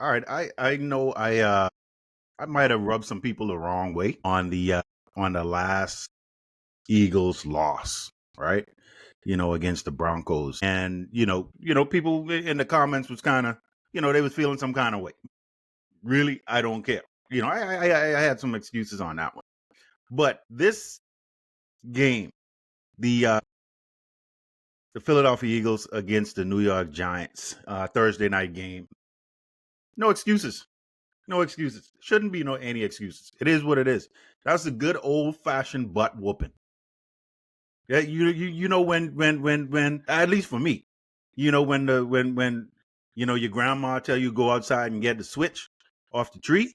All right, I know I might have rubbed some people the wrong way on the last Eagles loss, right? Against the Broncos, and people in the comments was kind of, they was feeling some kind of way. Really, I don't care. I had some excuses on that one, but this game, the uh, the Philadelphia Eagles against the New York Giants, Thursday night game, no excuses. No excuses. Shouldn't be any excuses. It is what it is. That's a good old fashioned butt whooping. Yeah, when at least for me, when your grandma tell you go outside and get the switch off the tree,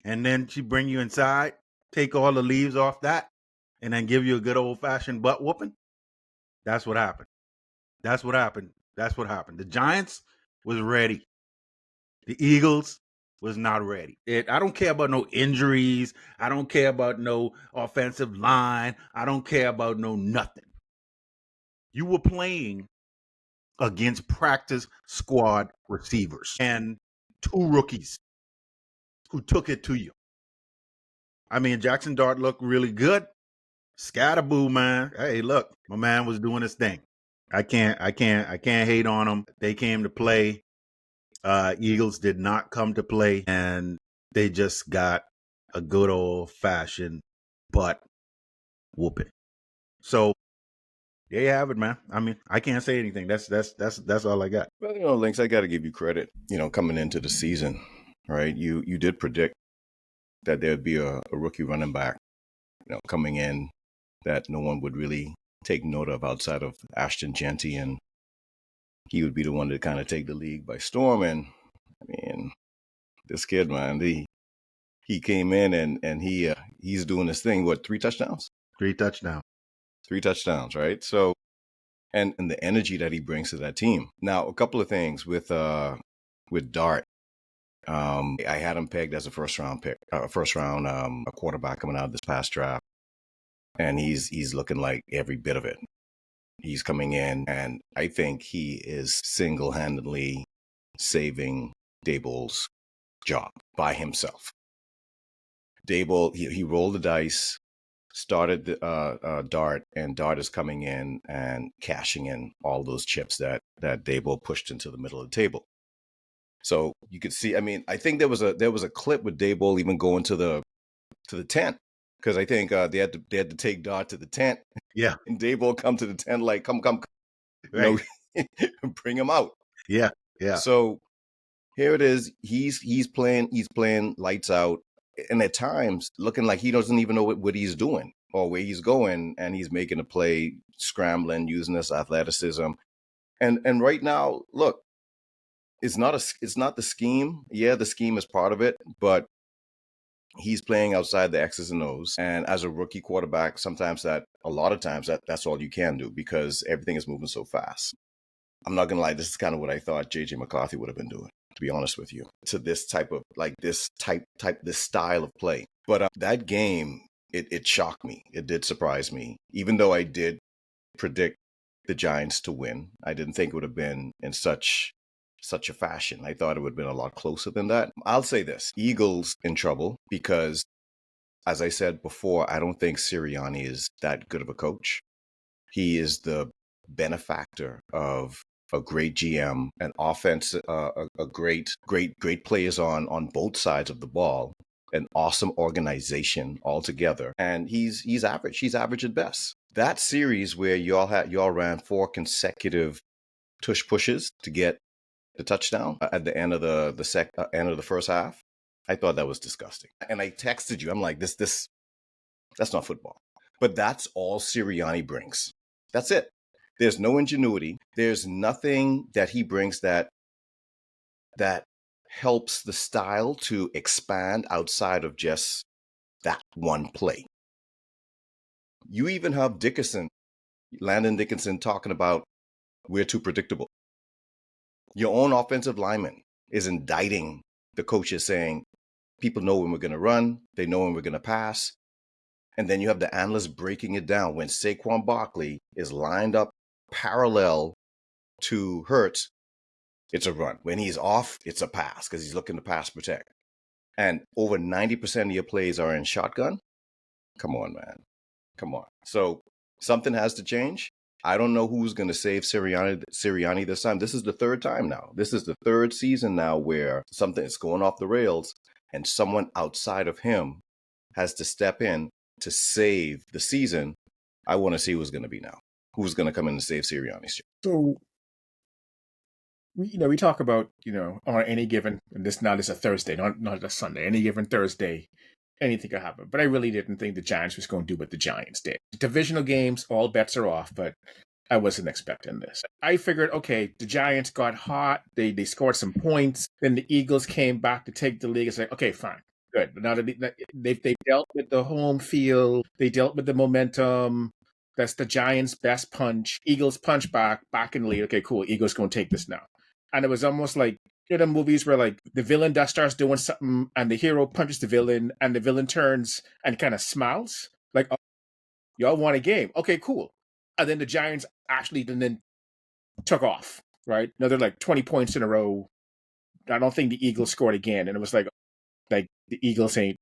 and then she bring you inside, take all the leaves off that, and then give you a good old fashioned butt whooping. That's what happened. That's what happened. That's what happened. The Giants was ready. The Eagles was not ready. I don't care about no injuries. I don't care about no offensive line. I don't care about no nothing. You were playing against practice squad receivers and two rookies who took it to you. I mean, Jackson Dart looked really good. Scadaboo, man. Hey, look, my man was doing his thing. I can't hate on them. They came to play. Eagles did not come to play, and they just got a good old fashioned butt whooping. So there you have it, man. I mean, I can't say anything. That's all I got. Well, Lynx, I got to give you credit. Coming into the season, right? You did predict that there'd be a rookie running back, coming in that no one would really take note of outside of Ashton Chantee, and he would be the one to kind of take the league by storm. And I mean, this kid, man, he came in and he's doing this thing. What, 3 touchdowns? 3 touchdowns. 3 touchdowns, right? So, and the energy that he brings to that team. Now, a couple of things with Dart. I had him pegged as a first round a quarterback coming out of this past draft, and he's looking like every bit of it. He's coming in, and I think he is single-handedly saving Daboll's job by himself. Daboll, he rolled the dice, started Dart, and Dart is coming in and cashing in all those chips that Daboll pushed into the middle of the table. So you could see. I mean, I think there was a clip with Daboll even going to the tent, because I think they had to take Dart to the tent. Yeah, and Daboll come to the tent like, come, right. Bring him out. Yeah. So here it is. He's playing lights out, and at times looking like he doesn't even know what he's doing or where he's going, and he's making a play, scrambling, using his athleticism. And right now, look, it's not the scheme. Yeah, the scheme is part of it, but he's playing outside the X's and O's. And as a rookie quarterback, a lot of times that's all you can do, because everything is moving so fast. I'm not gonna lie, this is kind of what I thought JJ McCarthy would have been doing, to be honest with you, to this type of this style of play. But that game, it shocked me. It did surprise me, even though I did predict the Giants to win. I didn't think it would have been in such a fashion. I thought it would have been a lot closer than that. I'll say this: Eagles in trouble, because, as I said before, I don't think Sirianni is that good of a coach. He is the benefactor of a great GM, an offense, a great players on both sides of the ball, an awesome organization altogether, and he's average. He's average at best. That series where y'all ran 4 consecutive tush pushes to get the touchdown at the end of the end of the first half, I thought that was disgusting. And I texted you. I'm like, this that's not football. But that's all Sirianni brings. That's it. There's no ingenuity. There's nothing that he brings that helps the style to expand outside of just that one play. You even have Landon Dickinson, talking about we're too predictable. Your own offensive lineman is indicting the coaches, saying people know when we're going to run, they know when we're going to pass. And then you have the analysts breaking it down when Saquon Barkley is lined up parallel to Hurts, it's a run. When he's off, it's a pass because he's looking to pass protect. And over 90% of your plays are in shotgun. Come on, man. Come on. So something has to change. I don't know who's going to save Sirianni this time. This is the third time now. This is the third season now where something is going off the rails and someone outside of him has to step in to save the season. I want to see who's going to be now. Who's going to come in and save Sirianni's job? So, we talk about, on any given, and this now is a Thursday, not a Sunday, any given Thursday, anything could happen. But I really didn't think the Giants was going to do what the Giants did. Divisional games, all bets are off, but I wasn't expecting this. I figured, okay, the Giants got hot. They scored some points. Then the Eagles came back to take the league. It's like, okay, fine, good. But now that they dealt with the home field, they dealt with the momentum. That's the Giants' best punch. Eagles punch back in the lead. Okay, cool. Eagles going to take this now. And it was almost like, the movies where like the villain that starts doing something and the hero punches the villain and the villain turns and kind of smiles. Like, oh, y'all won a game. Okay, cool. And then the Giants actually then took off, right? Another like 20 points in a row. I don't think the Eagles scored again. And it was like the Eagles ain't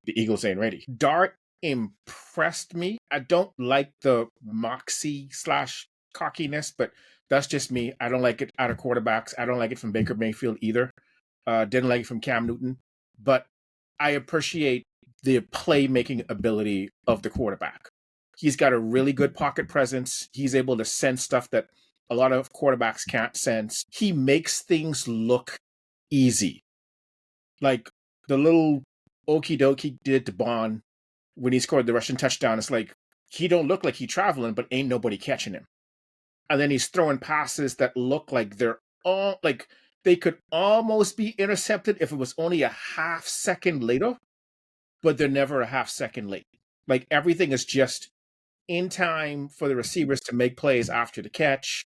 ready. Dart impressed me. I don't like the moxie / cockiness, but that's just me. I don't like it out of quarterbacks. I don't like it from Baker Mayfield either. Didn't like it from Cam Newton. But I appreciate the playmaking ability of the quarterback. He's got a really good pocket presence. He's able to sense stuff that a lot of quarterbacks can't sense. He makes things look easy. Like the little okie doke he did to Bond when he scored the Russian touchdown. It's like, he don't look like he traveling, but ain't nobody catching him. And then he's throwing passes that look like they're all like they could almost be intercepted if it was only a half second later, but they're never a half second late. Like everything is just in time for the receivers to make plays after the catch.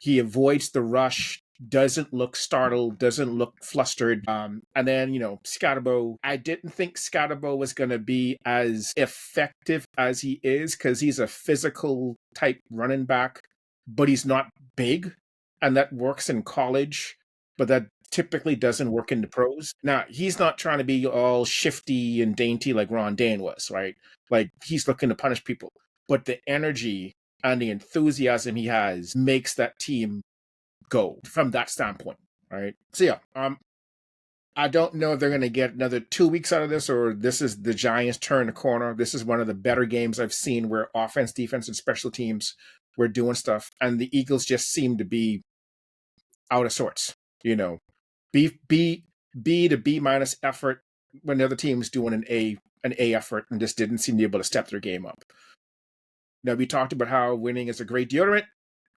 He avoids the rush, doesn't look startled, doesn't look flustered. And then, Scadaboo, I didn't think Scadaboo was going to be as effective as he is because he's a physical type running back, but he's not big. And that works in college, but that typically doesn't work in the pros. Now, he's not trying to be all shifty and dainty like Ron Dane was, right? Like, he's looking to punish people. But the energy and the enthusiasm he has makes that team go from that standpoint, right? So, yeah, I don't know if they're going to get another 2 weeks out of this or this is the Giants turn the corner. This is one of the better games I've seen where offense, defense, and special teams were doing stuff. And the Eagles just seem to be out of sorts, B to B minus effort when the other team is doing an A effort and just didn't seem to be able to step their game up. Now, we talked about how winning is a great deodorant,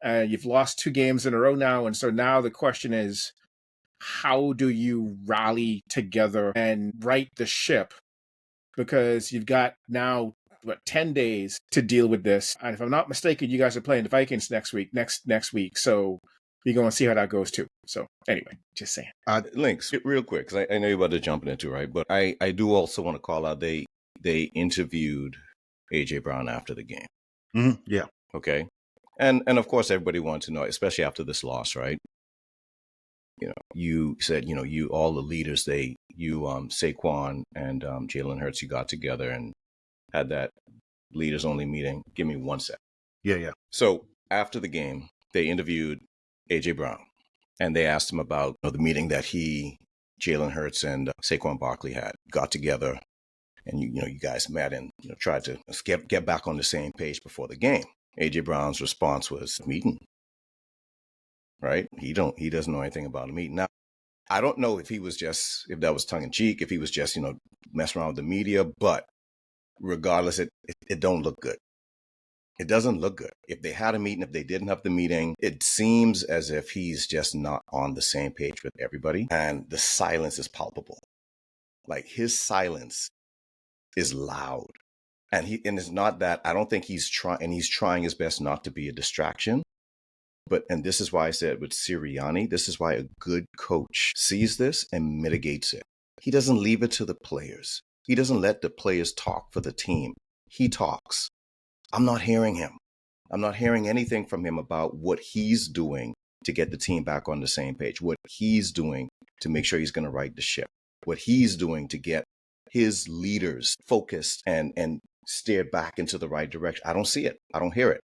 and you've lost 2 games in a row now. And so now the question is, how do you rally together and right the ship? Because you've got now, 10 days to deal with this. And if I'm not mistaken, you guys are playing the Vikings next week. So we're going to see how that goes too. So anyway, just saying. Links, real quick, because I know you're about to jump into, right? But I do also want to call out, they interviewed A.J. Brown after the game. Mm-hmm. Yeah. Okay. And of course, everybody wants to know, especially after this loss, right? You said, you all the leaders, Saquon and Jalen Hurts, you got together and had that leaders only meeting. Give me 1 sec. Yeah. So after the game, they interviewed A.J. Brown and they asked him about the meeting that Jalen Hurts and Saquon Barkley got together. And you guys met and tried to get back on the same page before the game. A.J. Brown's response was meeting. Right? He doesn't know anything about a meeting. Now, I don't know if that was tongue in cheek, if he was just, messing around with the media, but regardless, it don't look good. It doesn't look good. If they had a meeting, if they didn't have the meeting, it seems as if he's just not on the same page with everybody. And the silence is palpable. Like his silence is loud. And it's not that I don't think he's trying his best not to be a distraction. And this is why I said with Sirianni, this is why a good coach sees this and mitigates it. He doesn't leave it to the players. He doesn't let the players talk for the team. He talks. I'm not hearing him. I'm not hearing anything from him about what he's doing to get the team back on the same page, what he's doing to make sure he's going to right the ship, what he's doing to get his leaders focused and steered back into the right direction. I don't see it. I don't hear it.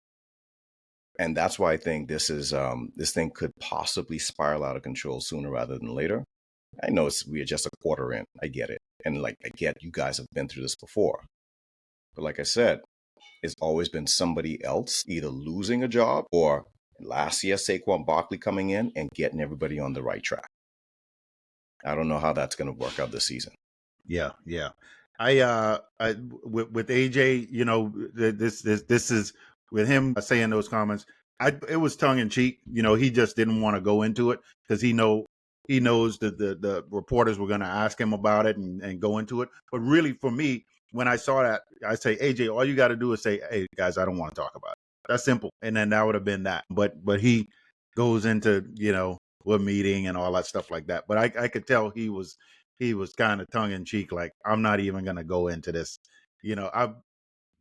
And that's why I think this thing could possibly spiral out of control sooner rather than later. I know we're just a quarter in. I get it. And I get you guys have been through this before. But like I said, it's always been somebody else either losing a job or last year, Saquon Barkley coming in and getting everybody on the right track. I don't know how that's going to work out this season. Yeah. I with AJ, this is with him saying those comments. It was tongue in cheek. He just didn't want to go into it because he knows that the reporters were going to ask him about it and go into it. But really, for me, when I saw that, I say, AJ, all you got to do is say, hey, guys, I don't want to talk about it. That's simple. And then that would have been that. But he goes into, what meeting and all that stuff like that. But I could tell he was kind of tongue in cheek, like, I'm not even going to go into this.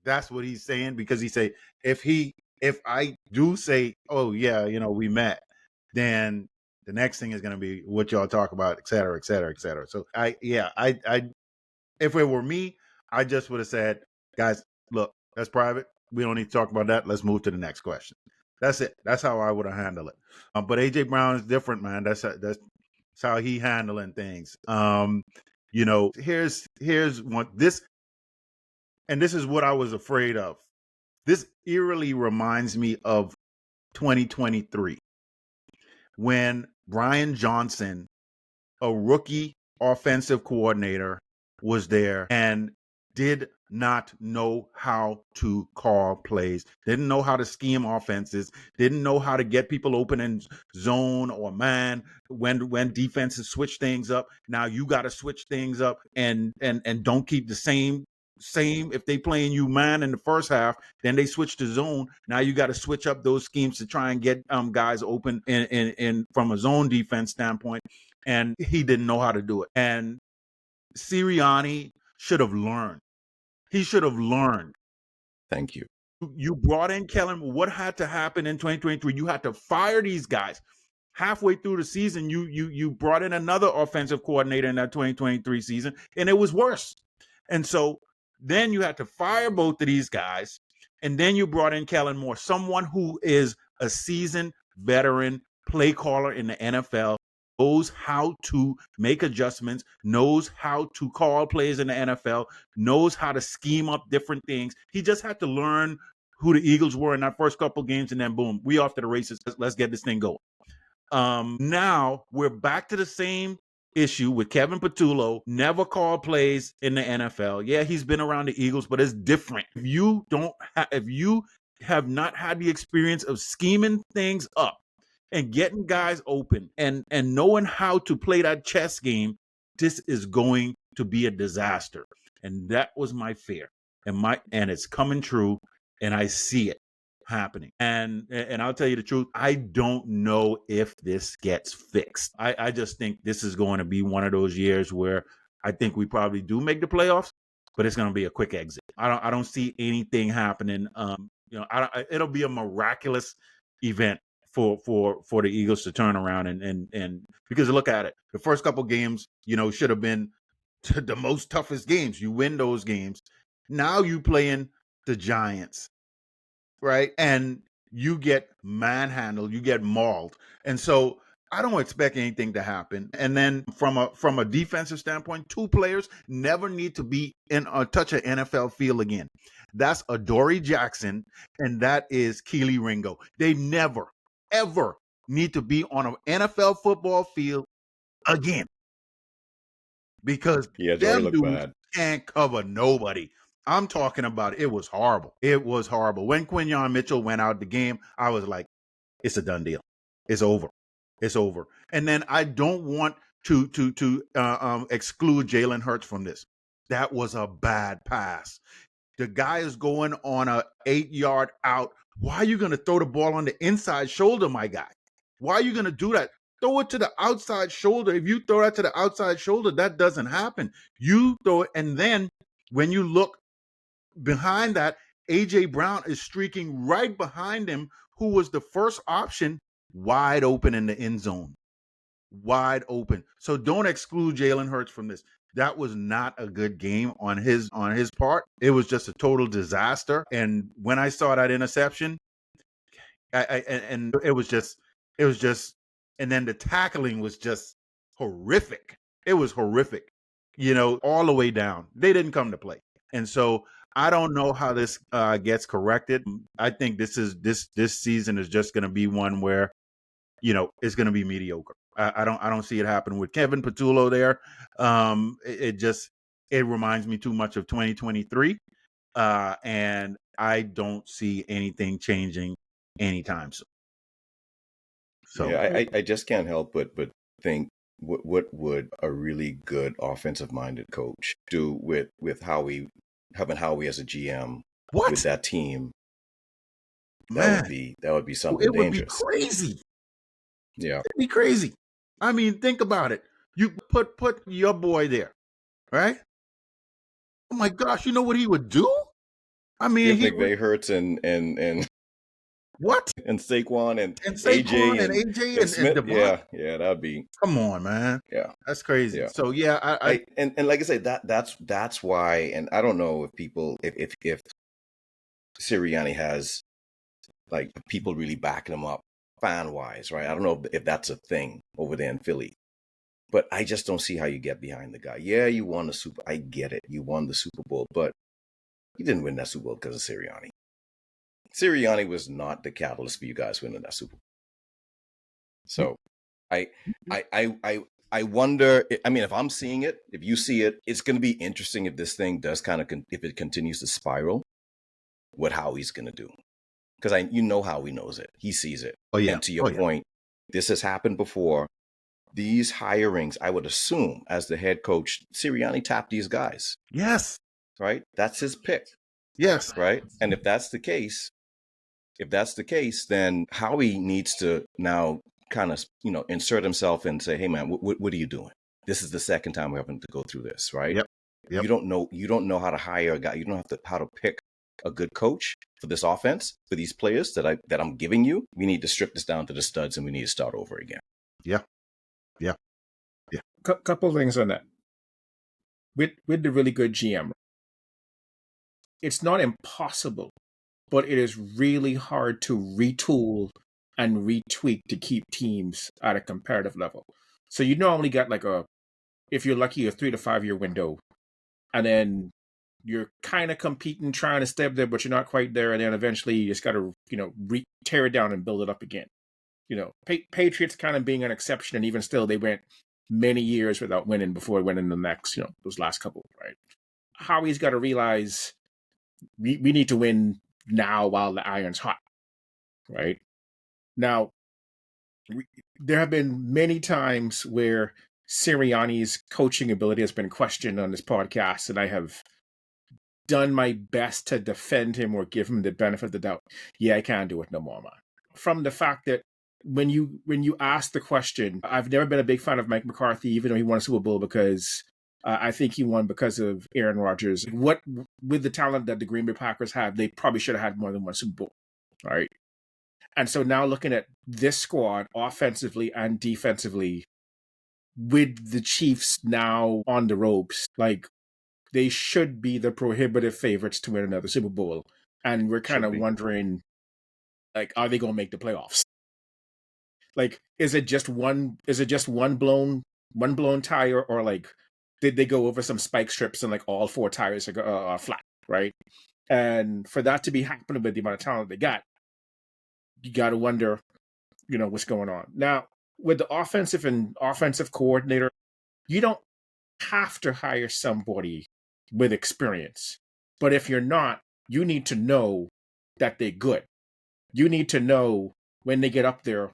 That's what he's saying, because he say, if I do say, oh yeah, we met, then the next thing is going to be what y'all talk about, et cetera, et cetera, et cetera. So I if it were me, I just would have said, guys, look, that's private. We don't need to talk about that. Let's move to the next question. That's it. That's how I would have handled it. But AJ Brown is different, man. That's how he handling things. Here's one. This is what I was afraid of. This eerily reminds me of 2023 when Brian Johnson, a rookie offensive coordinator, was there and did not know how to call plays, didn't know how to scheme offenses, didn't know how to get people open in zone or man when defenses switch things up. Now you got to switch things up and don't keep the same. If they playing you man in the first half, then they switch to zone. Now you got to switch up those schemes to try and get guys open in from a zone defense standpoint. And he didn't know how to do it. And Sirianni should have learned. He should have learned. Thank you. You brought in Kellen. What had to happen in 2023? You had to fire these guys. Halfway through the season, you brought in another offensive coordinator in that 2023 season, and it was worse. And so then you had to fire both of these guys, and then you brought in Kellen Moore, someone who is a seasoned veteran play caller in the NFL, knows how to make adjustments, knows how to call plays in the NFL, knows how to scheme up different things. He just had to learn who the Eagles were in that first couple games, and then boom, we off to the races. Let's get this thing going. Now we're back to the same issue with Kevin Patullo. Never called plays in the NFL. Yeah, he's been around the Eagles, but it's different. If you have not had the experience of scheming things up and getting guys open and knowing how to play that chess game, this is going to be a disaster. And that was my fear. And it's coming true, and I see it happening. And I'll tell you the truth, I don't know if this gets fixed. I just think this is going to be one of those years where I think we probably do make the playoffs, but it's going to be a quick exit. I don't see anything happening. It'll be a miraculous event for the Eagles to turn around and because look at it, the first couple games, should have been the most toughest games. You win those games. Now you playing the Giants, right? And you get manhandled, you get mauled. And so I don't expect anything to happen. And then from a defensive standpoint, two players never need to be in touch an NFL field again. That's Adoree Jackson and that is Keely Ringo. They never, ever need to be on an NFL football field again. Because them dudes can't cover nobody. I'm talking about it was horrible. It was horrible. When Quinyon Mitchell went out the game, I was like, it's a done deal. It's over. It's over. And then I don't want to exclude Jalen Hurts from this. That was a bad pass. The guy is going on a 8-yard out. Why are you going to throw the ball on the inside shoulder, my guy? Why are you going to do that? Throw it to the outside shoulder. If you throw that to the outside shoulder, that doesn't happen. You throw it, and then when you look behind that, A.J. Brown is streaking right behind him, who was the first option wide open in the end zone, wide open. So don't exclude Jalen Hurts from this. That was not a good game on his part. It was just a total disaster. And when I saw that interception, and it was just, and then the tackling was just horrific. It was horrific, all the way down. They didn't come to play, and so I don't know how this gets corrected. I think this season is just going to be one where it's going to be mediocre. I don't see it happen with Kevin Patullo there. It reminds me too much of 2023, and I don't see anything changing anytime soon. So yeah, I just can't help but think what would a really good offensive minded coach do with Howie, having Howie as a GM with that team? That would be something it would dangerous. be crazy. Yeah, it'd be crazy. I mean, think about it. You put your boy there, right? Oh my gosh, you know what he would do? I mean, if McVay hurts and what? And Saquon and Saquon and AJ and Smith. Devon. Yeah, that'd be. Come on, man. Yeah, that's crazy. Yeah. So yeah, and like I said, that's why. And I don't know if Sirianni has like people really backing him up fan wise, right? I don't know if that's a thing over there in Philly, but I just don't see how you get behind the guy. Yeah, you won the Super. I get it. You won the Super Bowl, but you didn't win that Super Bowl because of Sirianni. Sirianni was not the catalyst for you guys winning that Super Bowl. So I wonder, I mean, if I'm seeing it, if you see it, it's going to be interesting if this thing does if it continues to spiral, what Howie's going to do. Because Howie knows it. He sees it. Oh, yeah. And to your point, this has happened before. These hirings, I would assume, as the head coach, Sirianni tapped these guys. Yes. Right? That's his pick. Yes. Right? And if that's the case, then Howie needs to now kind of, insert himself and say, hey, man, what are you doing? This is the second time we're having to go through this, right? Yep. You don't know how to hire a guy. You don't have how to pick a good coach for this offense, for these players that I'm giving you. We need to strip this down to the studs and we need to start over again. Yeah. Couple of things on that. With the really good GM, it's not impossible, but it is really hard to retool and retweak to keep teams at a comparative level. So you normally get if you're lucky, a 3 to 5 year window, and then you're kind of competing, trying to stay up there, but you're not quite there, and then eventually you just got to tear it down and build it up again. Patriots kind of being an exception, and even still, they went many years without winning before winning the next, those last couple, right? Howie's got to realize we need to win now while the iron's hot, right? Now, there have been many times where Sirianni's coaching ability has been questioned on this podcast, and I have done my best to defend him or give him the benefit of the doubt. Yeah, I can't do it no more, man. From the fact that when you ask the question, I've never been a big fan of Mike McCarthy, even though he won a Super Bowl, because I think he won because of Aaron Rodgers. With the talent that the Green Bay Packers have, they probably should have had more than one Super Bowl, right? And so now looking at this squad offensively and defensively, with the Chiefs now on the ropes, they should be the prohibitive favorites to win another Super Bowl. And we're kind of wondering, are they going to make the playoffs? Is it just one blown tire, or did they go over some spike strips and all 4 tires are flat, right? And for that to be happening with the amount of talent they got, you got to wonder, what's going on. Now, with the offensive coordinator, you don't have to hire somebody with experience. But if you're not, you need to know that they're good. You need to know when they get up there,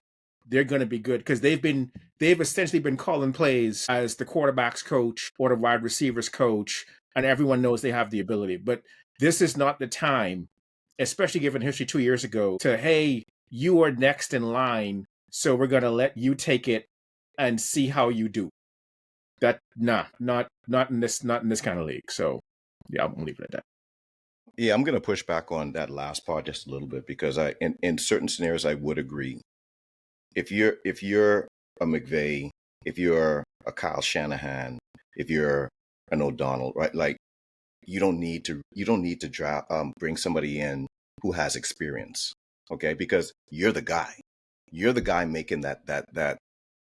they're going to be good, because they've essentially been calling plays as the quarterback's coach or the wide receivers coach, and everyone knows they have the ability. But this is not the time, especially given history 2 years ago, to, hey, you are next in line, so we're going to let you take it and see how you do. Not in this kind of league. So yeah, I'm leaving it at that. Yeah, I'm going to push back on that last part just a little bit, because in certain scenarios I would agree. if you're a McVay, if you're a Kyle Shanahan, if you're an O'Donnell, right? Like you don't need to bring somebody in who has experience, okay? Because you're the guy. You're the guy making that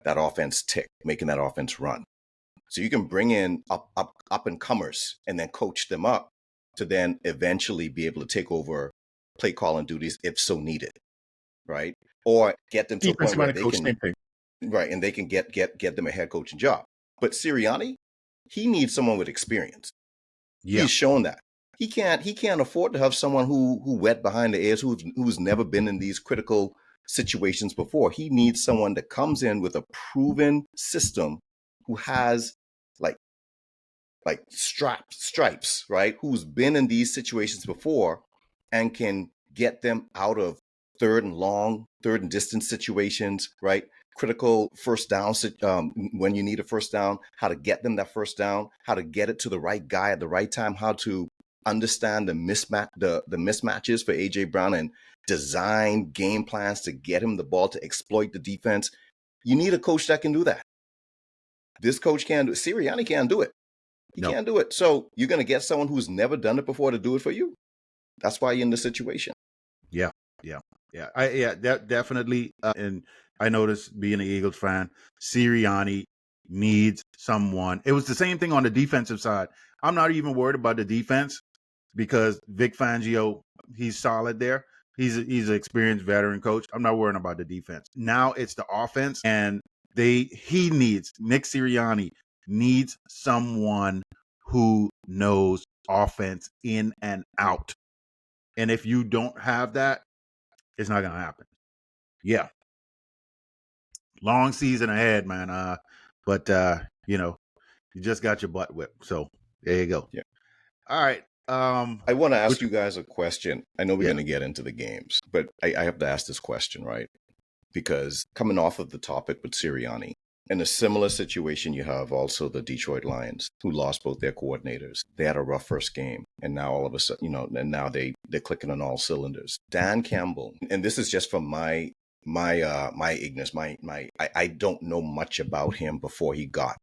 offense tick, making that offense run. So you can bring in up and comers and then coach them up to then eventually be able to take over play calling duties if so needed, right? Or get them to a point Defensive where minded they coach, can, same thing. right, and they can get them a head coaching job. But Sirianni, he needs someone with experience. Yeah. He's shown that. He can't afford to have someone who wet behind the ears, who's never been in these critical situations before. He needs someone that comes in with a proven system, who has like stripes, right? Who's been in these situations before and can get them out of third and distance situations, right? Critical first down, when you need a first down, how to get them that first down, how to get it to the right guy at the right time, how to understand the mismatches for AJ Brown and design game plans to get him the ball to exploit the defense. You need a coach that can do that. This coach can't do it. Sirianni can't do it. He No. can't do it. So you're going to get someone who's never done it before to do it for you. That's why you're in the situation. Yeah. Definitely. And I noticed, being an Eagles fan, Sirianni needs someone. It was the same thing on the defensive side. I'm not even worried about the defense because Vic Fangio, he's solid there. He's an experienced veteran coach. I'm not worrying about the defense. Now it's the offense, and Nick Sirianni needs someone who knows offense in and out. And if you don't have that, it's not gonna happen. Yeah. Long season ahead, man. But you just got your butt whipped. So there you go. Yeah. All right. I want to ask you guys a question. I know we're Yeah. going to get into the games, but I have to ask this question, right? Because coming off of the topic with Sirianni, in a similar situation, you have also the Detroit Lions, who lost both their coordinators. They had a rough first game, and now all of a sudden, and now they're clicking on all cylinders. Dan Campbell, and this is just from my ignorance, I don't know much about him before he got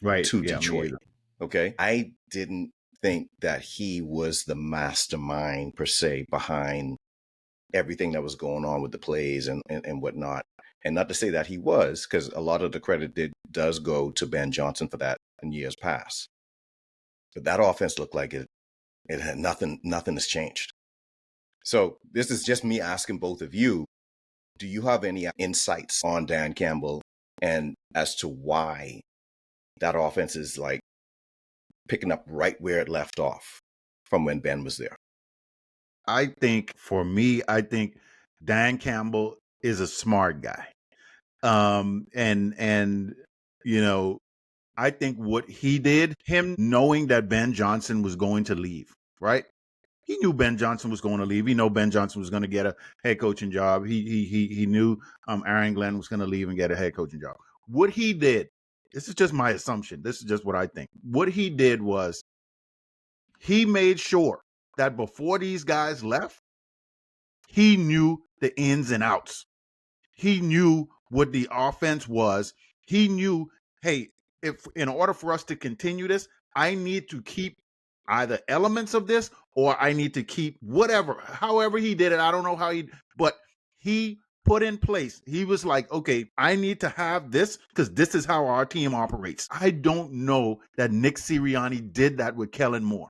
to Detroit. Okay, I didn't think that he was the mastermind per se behind everything that was going on with the plays and whatnot. And not to say that he was, because a lot of the credit does go to Ben Johnson for that in years past. But that offense looked like it had nothing has changed. So this is just me asking both of you, do you have any insights on Dan Campbell and as to why that offense is like picking up right where it left off from when Ben was there? I think Dan Campbell is a smart guy. And I think what he did, him knowing that Ben Johnson was going to leave, right? He knew Ben Johnson was going to leave. He knew Ben Johnson was going to get a head coaching job. He knew Aaron Glenn was going to leave and get a head coaching job. What he did, this is just my assumption. This is just what I think. What he did was he made sure that before these guys left, he knew the ins and outs. He knew what the offense was. He knew, hey, if in order for us to continue this, I need to keep either elements of this or I need to keep whatever, however he did it. I don't know how but he put in place. He was like, okay, I need to have this because this is how our team operates. I don't know that Nick Sirianni did that with Kellen Moore.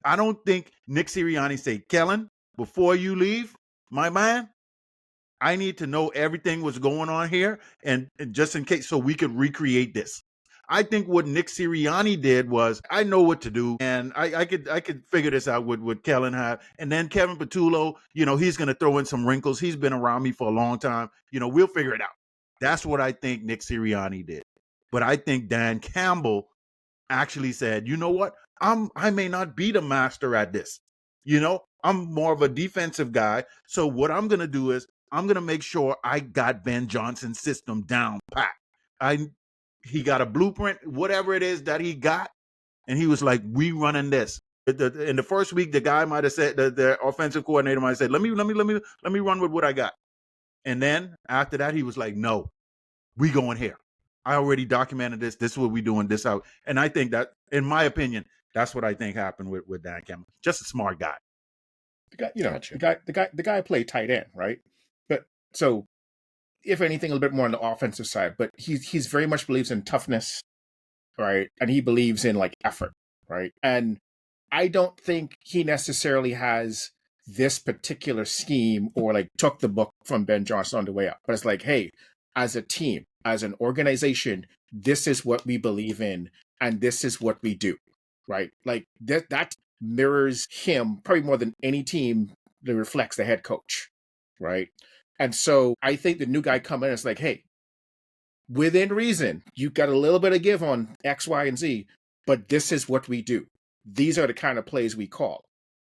I don't think Nick Sirianni said, Kellen, before you leave, my man, I need to know everything was going on here and just in case so we could recreate this. I think what Nick Sirianni did was, I know what to do, and I could figure this out with Kellen have, and then Kevin Patullo, he's going to throw in some wrinkles. He's been around me for a long time. We'll figure it out. That's what I think Nick Sirianni did. But I think Dan Campbell actually said, you know what? I may not be the master at this. I'm more of a defensive guy. So what I'm going to do is I'm going to make sure I got Ben Johnson's system down pat. He got a blueprint, whatever it is that he got. And he was like, we running this. In the first week, the guy might have said, the offensive coordinator might have said, let me run with what I got. And then after that, he was like, no, we going here. I already documented this. This is what we doing this out. And I think that, in my opinion, that's what I think happened with Dan Campbell. Just a smart guy. The guy, Gotcha. the guy played tight end, right? But so, if anything, a little bit more on the offensive side. But he's very much believes in toughness, right? And he believes in like effort, right? And I don't think he necessarily has this particular scheme or like took the book from Ben Johnson on the way up. But it's like, hey, as a team, as an organization, this is what we believe in, and this is what we do, right? Like that mirrors him probably more than any team that reflects the head coach, right? And so I think the new guy coming in is like, hey, within reason, you got a little bit of give on X, Y, and Z, but this is what we do. These are the kind of plays we call.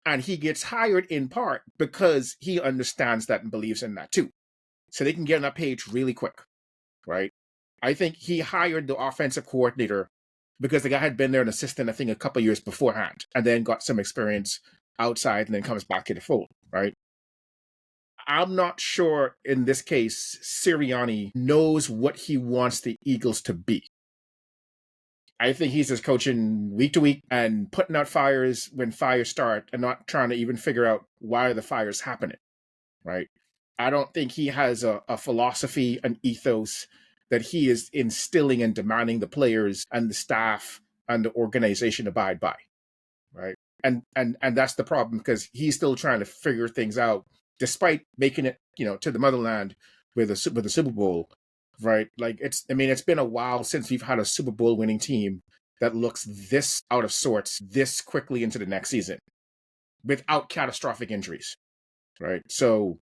And he gets hired in part because he understands that and believes in that too. So they can get on that page really quick, right? I think he hired the offensive coordinator because the guy had been there an assistant, I think, a couple of years beforehand, and then got some experience outside and then comes back to the fold, right? I'm not sure in this case, Sirianni knows what he wants the Eagles to be. I think he's just coaching week to week and putting out fires when fires start and not trying to even figure out why are the fires happening, right? I don't think he has a philosophy, an ethos that he is instilling and demanding the players and the staff and the organization abide by, right? And that's the problem because he's still trying to figure things out despite making it, to the motherland with a Super Bowl, right? Like it's been a while since we've had a Super Bowl winning team that looks this out of sorts this quickly into the next season without catastrophic injuries, right? So,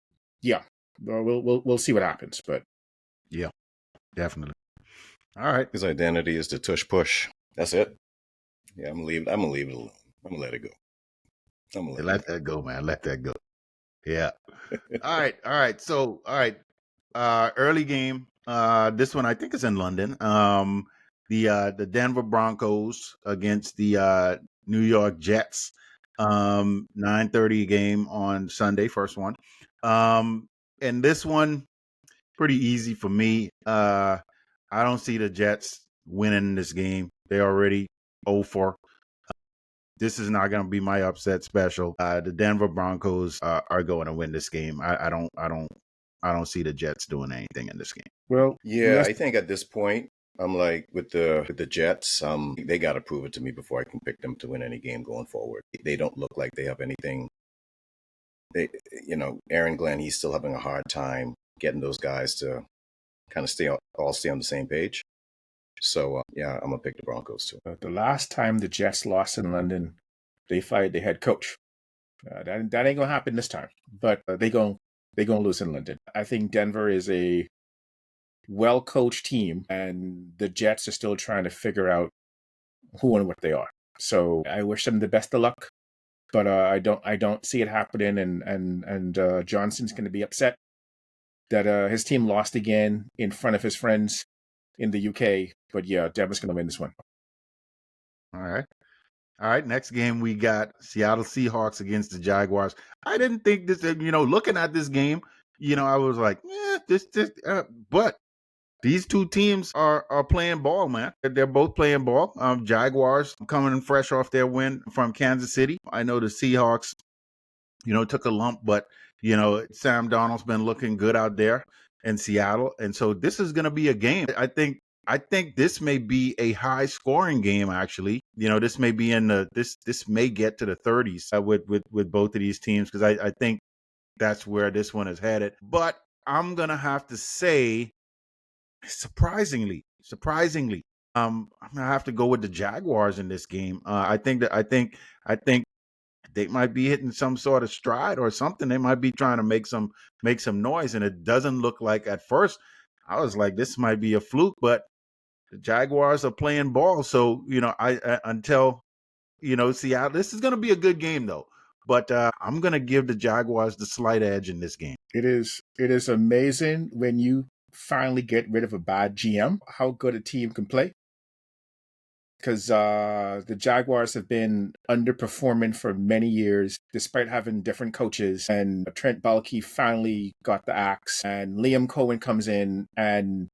yeah, we'll see what happens, but yeah, definitely. All right, his identity is the tush push. That's it. Yeah, I'm gonna leave it alone. I'm gonna let it go. Let that go, man. Let that go. Yeah. All right. So, all right. Early game. This one I think is in London. The Denver Broncos against the New York Jets. 9:30 game on Sunday, first one. And this one pretty easy for me. I don't see the Jets winning this game. They already 0-4. This is not going to be my upset special. The Denver Broncos are going to win this game. I don't see the Jets doing anything in this game. well, Yeah, I think at this point, I'm like with the Jets. They got to prove it to me before I can pick them to win any game going forward. They don't look like they have anything. Aaron Glenn, he's still having a hard time getting those guys to kind of stay on the same page. So yeah, I'm gonna pick the Broncos too. The last time the Jets lost in London, they fired the head coach. That ain't gonna happen this time. But they gonna lose in London. I think Denver is a well-coached team, and the Jets are still trying to figure out who and what they are. So I wish them the best of luck, but I don't see it happening. And Johnson's going to be upset that his team lost again in front of his friends in the UK. But yeah, Denver's going to win this one. All right. Next game we got Seattle Seahawks against the Jaguars. I didn't think this. Looking at this game, I was like, but these two teams are playing ball, man. They're both playing ball. Jaguars coming in fresh off their win from Kansas City. I know the Seahawks, took a lump, but Sam Darnold's been looking good out there in Seattle, and so this is going to be a game. I think this may be a high scoring game. Actually, this may be this may get to the 30s with both of these teams because I think that's where this one is headed. But I'm gonna have to say, surprisingly, I'm gonna have to go with the Jaguars in this game. I think they might be hitting some sort of stride or something. They might be trying to make some noise, and it doesn't look like at first. I was like, this might be a fluke, but the Jaguars are playing ball. So until Seattle, this is going to be a good game though. But I'm going to give the Jaguars the slight edge in this game. It is amazing when you finally get rid of a bad GM, how good a team can play. because the Jaguars have been underperforming for many years, despite having different coaches. And Trent Baalke finally got the axe, and Liam Cohen comes in, and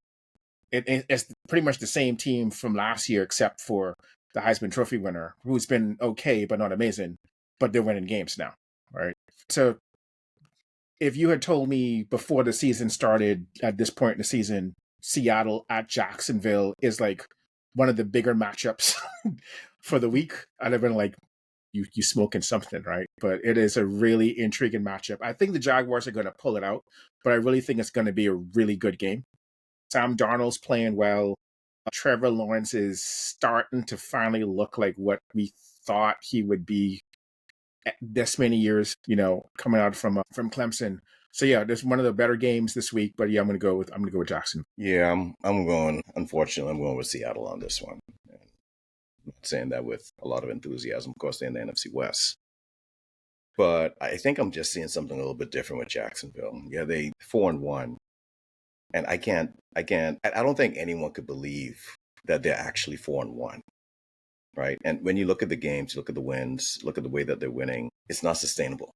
it's pretty much the same team from last year, except for the Heisman Trophy winner, who's been okay but not amazing, but they're winning games now, right? So if you had told me before the season started, at this point in the season, Seattle at Jacksonville is like one of the bigger matchups for the week, I'd have been like, you smoking something, right? But it is a really intriguing matchup. I think the Jaguars are going to pull it out, but I really think it's going to be a really good game. Sam Darnold's playing well. Trevor Lawrence is starting to finally look like what we thought he would be this many years, coming out from Clemson. So yeah, there's one of the better games this week. But yeah, I'm gonna go with Jackson. Yeah, I'm going. Unfortunately, I'm going with Seattle on this one. I'm not saying that with a lot of enthusiasm. Of course, they're in the NFC West, but I think I'm just seeing something a little bit different with Jacksonville. Yeah, they 4-1, and I don't think anyone could believe that they're actually 4-1. Right. And when you look at the games, look at the wins, look at the way that they're winning, it's not sustainable.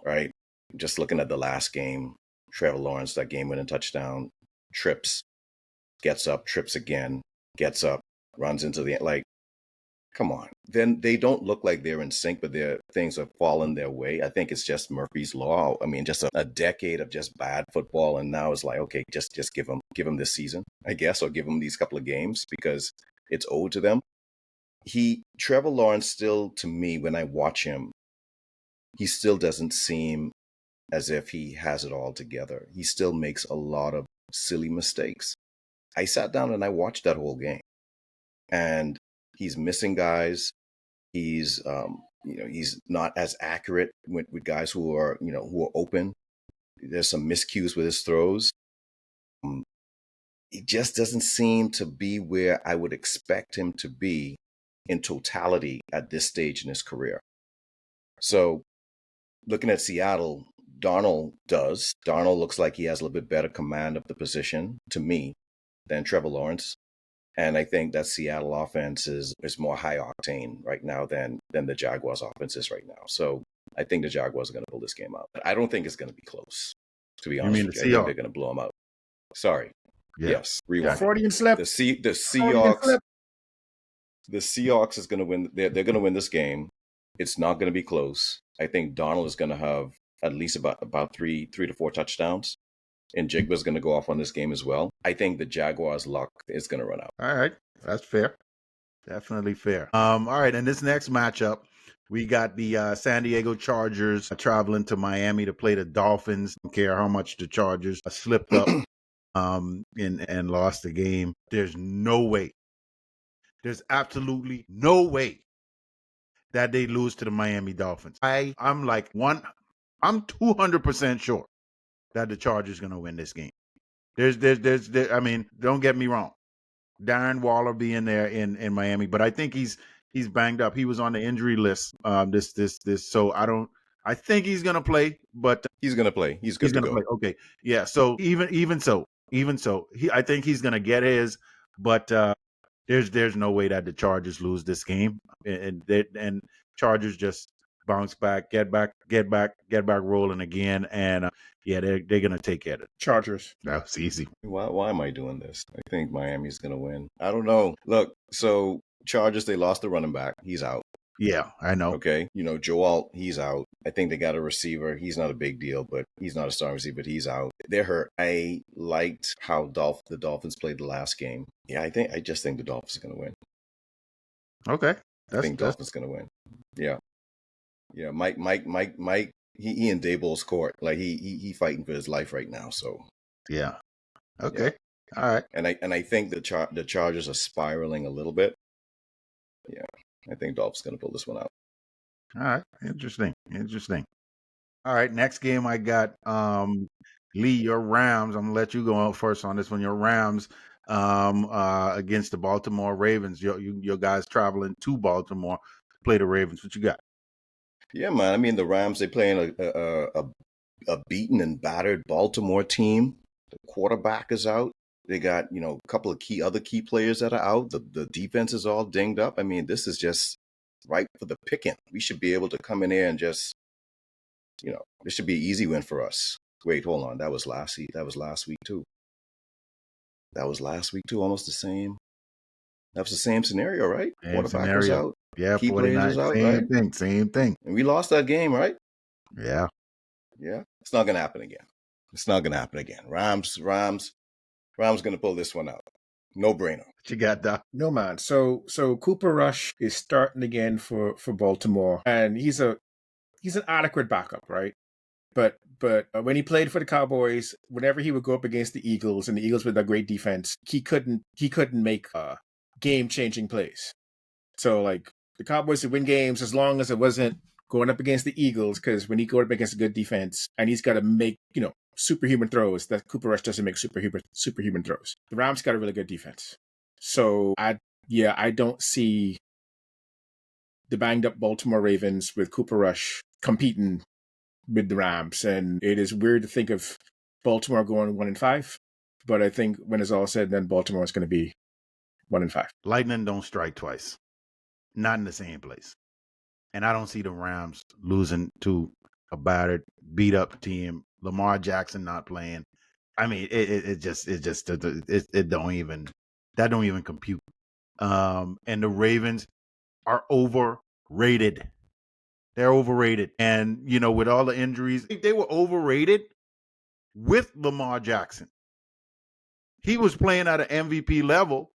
Right. Just looking at the last game, Trevor Lawrence, that game winning touchdown, trips, gets up, trips again, gets up, runs into the, like, come on. Then they don't look like they're in sync, but their things have fallen their way. I think it's just Murphy's Law. I mean, just a decade of just bad football. And now it's like, okay, just give them this season, I guess, or give them these couple of games because it's owed to them. Trevor Lawrence still, to me, when I watch him, he still doesn't seem as if he has it all together. He still makes a lot of silly mistakes. I sat down and I watched that whole game, and he's missing guys. He's, he's not as accurate with guys who are open. There's some miscues with his throws. He just doesn't seem to be where I would expect him to be in totality at this stage in his career. So looking at Seattle, Darnold looks like he has a little bit better command of the position to me than Trevor Lawrence. And I think that Seattle offense is more high octane right now than the Jaguars offense is right now. So I think the Jaguars are going to pull this game out. But I don't think it's going to be close, to be honest with you. I think they're going to blow them out. Sorry. Yeah. Yes. Rewind. Freudian slip. The Seahawks. The Seahawks is going to win. They're going to win this game. It's not going to be close. I think Donald is going to have at least about three to four touchdowns, and Jigba's going to go off on this game as well. I think the Jaguars' luck is going to run out. All right, that's fair. Definitely fair. All right, and this next matchup, we got the San Diego Chargers traveling to Miami to play the Dolphins. Don't care how much the Chargers slipped up and lost the game. There's no way. There's absolutely no way that they lose to the Miami Dolphins. I'm 200% sure that the Chargers going to win this game. I mean, don't get me wrong. Darren Waller being there in Miami, but I think he's banged up. He was on the injury list. So I think he's going to play, but he's going to play. He's going to play. Okay. Yeah. So even so, I think he's going to get his, but there's no way that the Chargers lose this game, and Chargers just bounce back, get back rolling again, and they're gonna take care of it. Chargers. That was easy. Why am I doing this? I think Miami's gonna win. I don't know. Look, so Chargers, they lost the running back. He's out. Yeah, I know. Okay, Joe Alt, he's out. I think they got a receiver. He's not a big deal, but he's not a starting receiver, but he's out. They're hurt. I liked how the Dolphins played the last game. Yeah, I just think the Dolphins are going to win. Okay. I think Dolphins going to win. Yeah. Yeah, Mike, he in Daboll's court. Like he fighting for his life right now, so. Yeah. Okay. Yeah. All right. And I think the Chargers are spiraling a little bit. Yeah. I think Dolphins going to pull this one out. All right. Interesting. All right. Next game I got Lee, your Rams. I'm going to let you go out first on this one. Your Rams against the Baltimore Ravens. Your guys traveling to Baltimore to play the Ravens. What you got? Yeah, man. I mean, the Rams, they playing a beaten and battered Baltimore team. The quarterback is out. They got, a couple of other key players that are out. The defense is all dinged up. I mean, this is just ripe for the picking. We should be able to come in there and just, this should be an easy win for us. Wait, hold on. That was last week. That was last week too. Almost the same. That was the same scenario, right? Same Quarterback was scenario. out. Yeah, Key players 49. was out, right? Same thing. And we lost that game, right? Yeah. Yeah. It's not gonna happen again. Rams gonna pull this one out. No brainer. What you got, Doc? No, man. So Cooper Rush is starting again for Baltimore, and he's an adequate backup, right? But when he played for the Cowboys, whenever he would go up against the Eagles, and the Eagles with a great defense, he couldn't make game-changing plays. So like the Cowboys would win games as long as it wasn't going up against the Eagles, because when he goes up against a good defense and he's got to make superhuman throws, that Cooper Rush doesn't make superhuman throws. The Rams got a really good defense, so I don't see the banged up Baltimore Ravens with Cooper Rush competing with the Rams. And it is weird to think of Baltimore going 1-5, but I think when it's all said and done, Baltimore is going to be 1-5. Lightning don't strike twice. Not in the same place. And I don't see the Rams losing to a battered, beat up team. Lamar Jackson not playing. I mean, it don't even compute. And the Ravens are overrated. They're overrated. And, with all the injuries, they were overrated with Lamar Jackson. He was playing at an MVP level,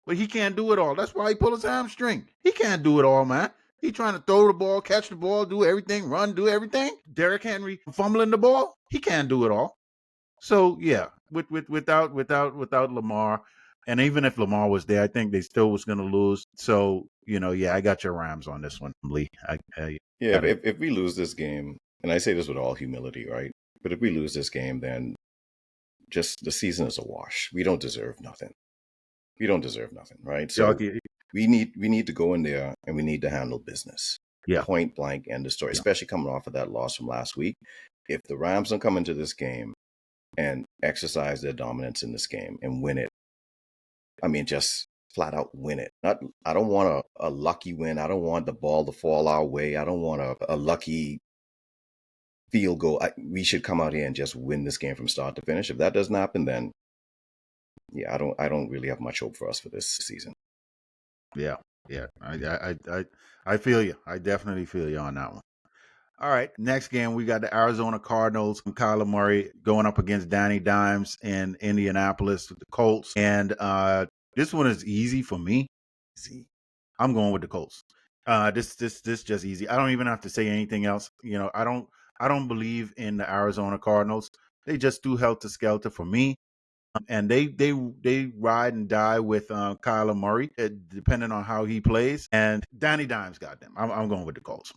but he can't do it all. That's why he pulled his hamstring. He can't do it all, man. He trying to throw the ball, catch the ball, do everything, run, do everything. Derrick Henry fumbling the ball. He can't do it all. So yeah, without Lamar, and even if Lamar was there, I think they still was going to lose. So I got your Rams on this one, Lee. If we lose this game, and I say this with all humility, right? But if we lose this game, then just the season is a wash. We don't deserve nothing. Right? So we need to go in there and we need to handle business. Yeah. Point blank, end of story. Especially coming off of that loss from last week. If the Rams don't come into this game and exercise their dominance in this game and win it, I mean, just flat out win it. I don't want a lucky win. I don't want the ball to fall our way. I don't want a lucky field goal. We should come out here and just win this game from start to finish. If that doesn't happen, then I don't really have much hope for us for this season. Yeah. I feel you. I definitely feel you on that one. All right. Next game, we got the Arizona Cardinals. Kyler Murray going up against Danny Dimes in Indianapolis with the Colts. And this one is easy for me. I'm going with the Colts. This just easy. I don't even have to say anything else. I don't believe in the Arizona Cardinals. They just do helter-skelter for me. And they ride and die with Kyler Murray, depending on how he plays. And Danny Dimes got them. I'm going with the Colts.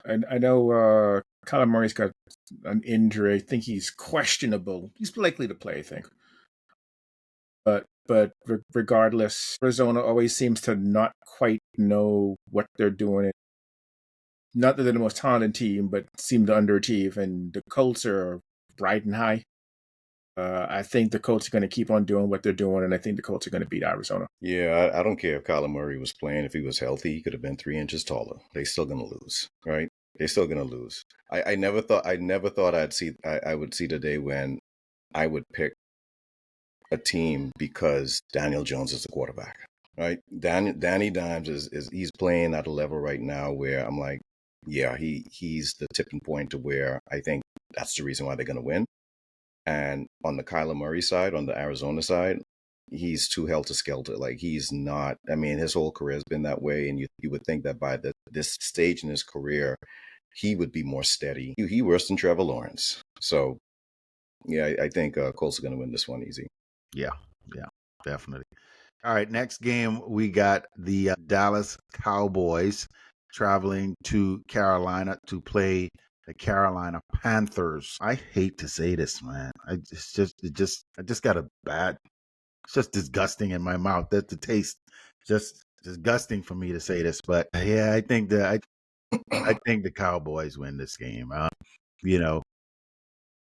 And I know Kyler Murray's got an injury. I think he's questionable. He's likely to play, I think. But regardless, Arizona always seems to not quite know what they're doing. Not that they're the most talented team, but seem to underachieve. And the Colts are riding high. I think the Colts are going to keep on doing what they're doing, and I think the Colts are going to beat Arizona. Yeah, I don't care if Kyler Murray was playing. If he was healthy, he could have been 3 inches taller. They're still going to lose, right? They're still going to lose. I never thought I would see the day when I would pick a team because Daniel Jones is the quarterback, right? Danny Dimes is he's playing at a level right now where I'm like, yeah, he's the tipping point to where I think that's the reason why they're going to win. And on the Kyler Murray side, on the Arizona side, he's too helter-skelter. Like, he's not, I mean, his whole career has been that way. And you would think that by this stage in his career, he would be more steady. He worse than Trevor Lawrence. So, yeah, I think Colts are going to win this one easy. Yeah, definitely. All right, next game, we got the Dallas Cowboys traveling to Carolina to play the Carolina Panthers. I hate to say this, man. I just got it's just disgusting in my mouth. That's the taste. Just disgusting for me to say this, but yeah, I think the Cowboys win this game.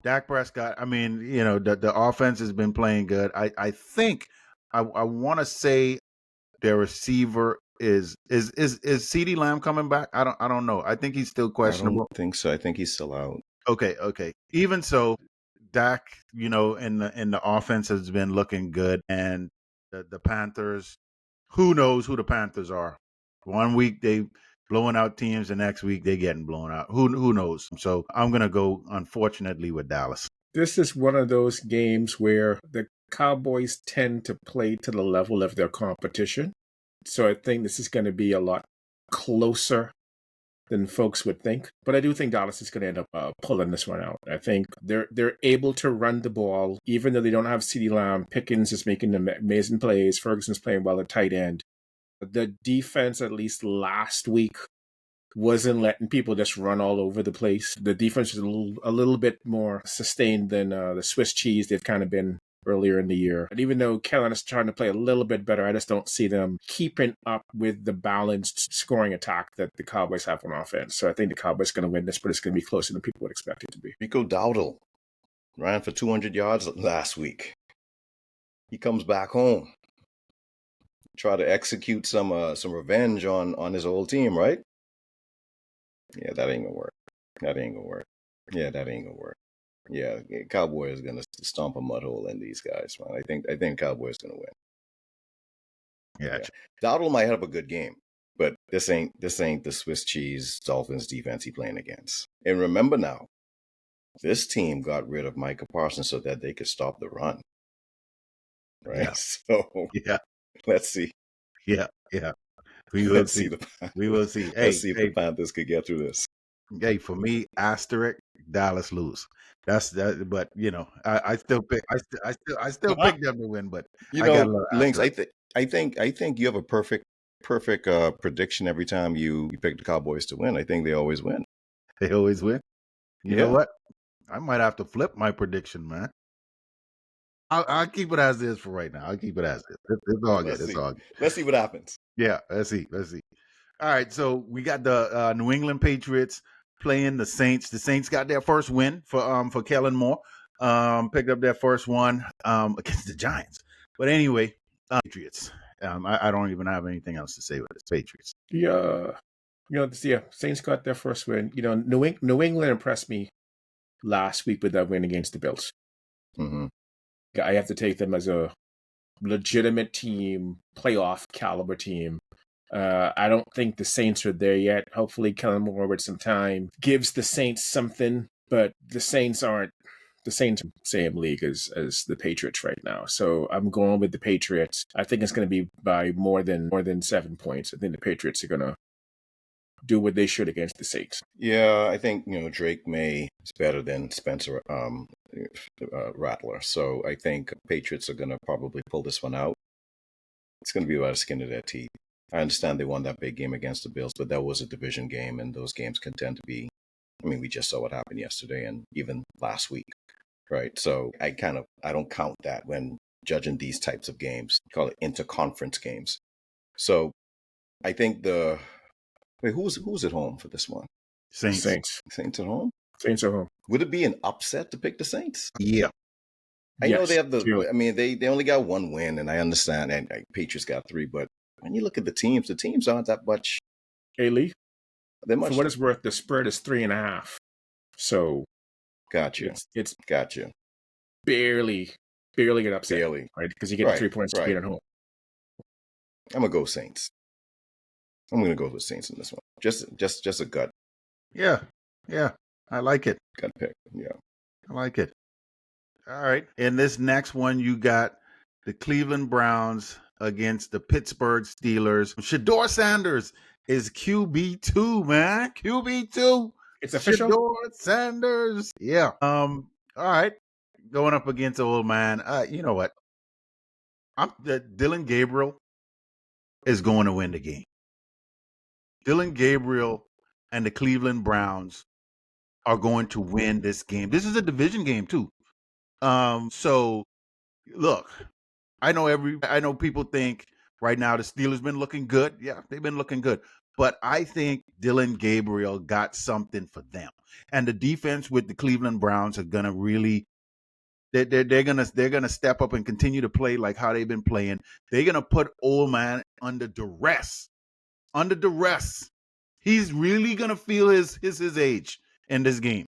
Dak Prescott. I mean, the offense has been playing good. I think I want to say their receiver is CeeDee Lamb coming back? I don't know. I think he's still I don't questionable. think so. I think he's still out. Okay. Even so, Dak, in the offense has been looking good, and the Panthers. Who knows who the Panthers are? One week they blowing out teams, the next week they getting blown out. Who knows? So I'm gonna go, unfortunately, with Dallas. This is one of those games where the Cowboys tend to play to the level of their competition. So I think this is going to be a lot closer than folks would think. But I do think Dallas is going to end up pulling this one out. I think they're able to run the ball, even though they don't have CeeDee Lamb. Pickens is making amazing plays. Ferguson's playing well at tight end. The defense, at least last week, wasn't letting people just run all over the place. The defense is a little bit more sustained than the Swiss cheese they've kind of been earlier in the year. And even though Carolina's trying to play a little bit better, I just don't see them keeping up with the balanced scoring attack that the Cowboys have on offense. So I think the Cowboys are going to win this, but it's going to be closer than people would expect it to be. Rico Dowdle ran for 200 yards last week. He comes back home. Try to execute some revenge on his old team, right? Yeah, that ain't gonna work. That ain't gonna work. Yeah, that ain't gonna work. Yeah, Cowboy is gonna stomp a mud hole in these guys, man. I think Cowboy's gonna win. Yeah. Dowdle might have a good game, but this ain't the Swiss cheese Dolphins defense he's playing against. And remember now, this team got rid of Micah Parsons so that they could stop the run. Right? Yeah. So Yeah. let's see. Yeah. We will see. We will see. Hey, let's see if the Panthers could get through this. Hey, for me, asterisk, Dallas lose. That's that. But I still pick. I still pick them to win. But I got a little Lynx. I asterisk. think you have a perfect prediction every time you pick the Cowboys to win. I think they always win. They always win. You Yeah. know what? I might have to flip my prediction, man. I'll keep it as is for right now. I'll keep it as is. It's all good. It's all good. Let's see what happens. Yeah, let's see. All right, so we got the New England Patriots playing the Saints. The Saints got their first win for Kellen Moore. Picked up their first one against the Giants. But anyway, Patriots. I don't even have anything else to say with this. Patriots. Yeah. Saints got their first win. New England impressed me last week with that win against the Bills. Mm-hmm. I have to take them as a legitimate team, playoff caliber team. I don't think the Saints are there yet. Hopefully, Kellen Moore with some time gives the Saints something, but the Saints aren't the same league as the Patriots right now. So I'm going with the Patriots. I think it's going to be by more than 7 points. I think the Patriots are going to do what they should against the Saints. Yeah, I think Drake May is better than Spencer Rattler. So I think Patriots are going to probably pull this one out. It's going to be by the skin of their teeth. I understand they won that big game against the Bills, but that was a division game, and those games can tend to be. I mean, we just saw what happened yesterday and even last week, right? So I don't count that when judging these types of games. Call it interconference games. So I think who's at home for this one? Saints at home. Saints at home. Would it be an upset to pick the Saints? Yeah. I know they have I mean, they only got one win, and I understand, and Patriots got 3, but when you look at the teams aren't that much. Hey, Lee, for what it's worth, the spread is 3.5. So, gotcha. It's gotcha. Barely get upset, barely, right? Because you get 3 points to being at home. I'm gonna go Saints. I'm gonna go with Saints in this one. Just a gut. Yeah. I like it. Gut pick. Yeah. I like it. All right. In this next one, you got the Cleveland Browns against the Pittsburgh Steelers. Shedeur Sanders is QB2, man. QB2. It's official. Shedeur Sanders. Yeah. All right. Going up against the old man. You know what? Dylan Gabriel is going to win the game. Dylan Gabriel and the Cleveland Browns are going to win this game. This is a division game too. So look, I know people think right now the Steelers been looking good. Yeah, they've been looking good. But I think Dylan Gabriel got something for them. And the defense with the Cleveland Browns are gonna really they're gonna step up and continue to play like how they've been playing. They're gonna put old man under duress. Under duress. He's really gonna feel his age in this game.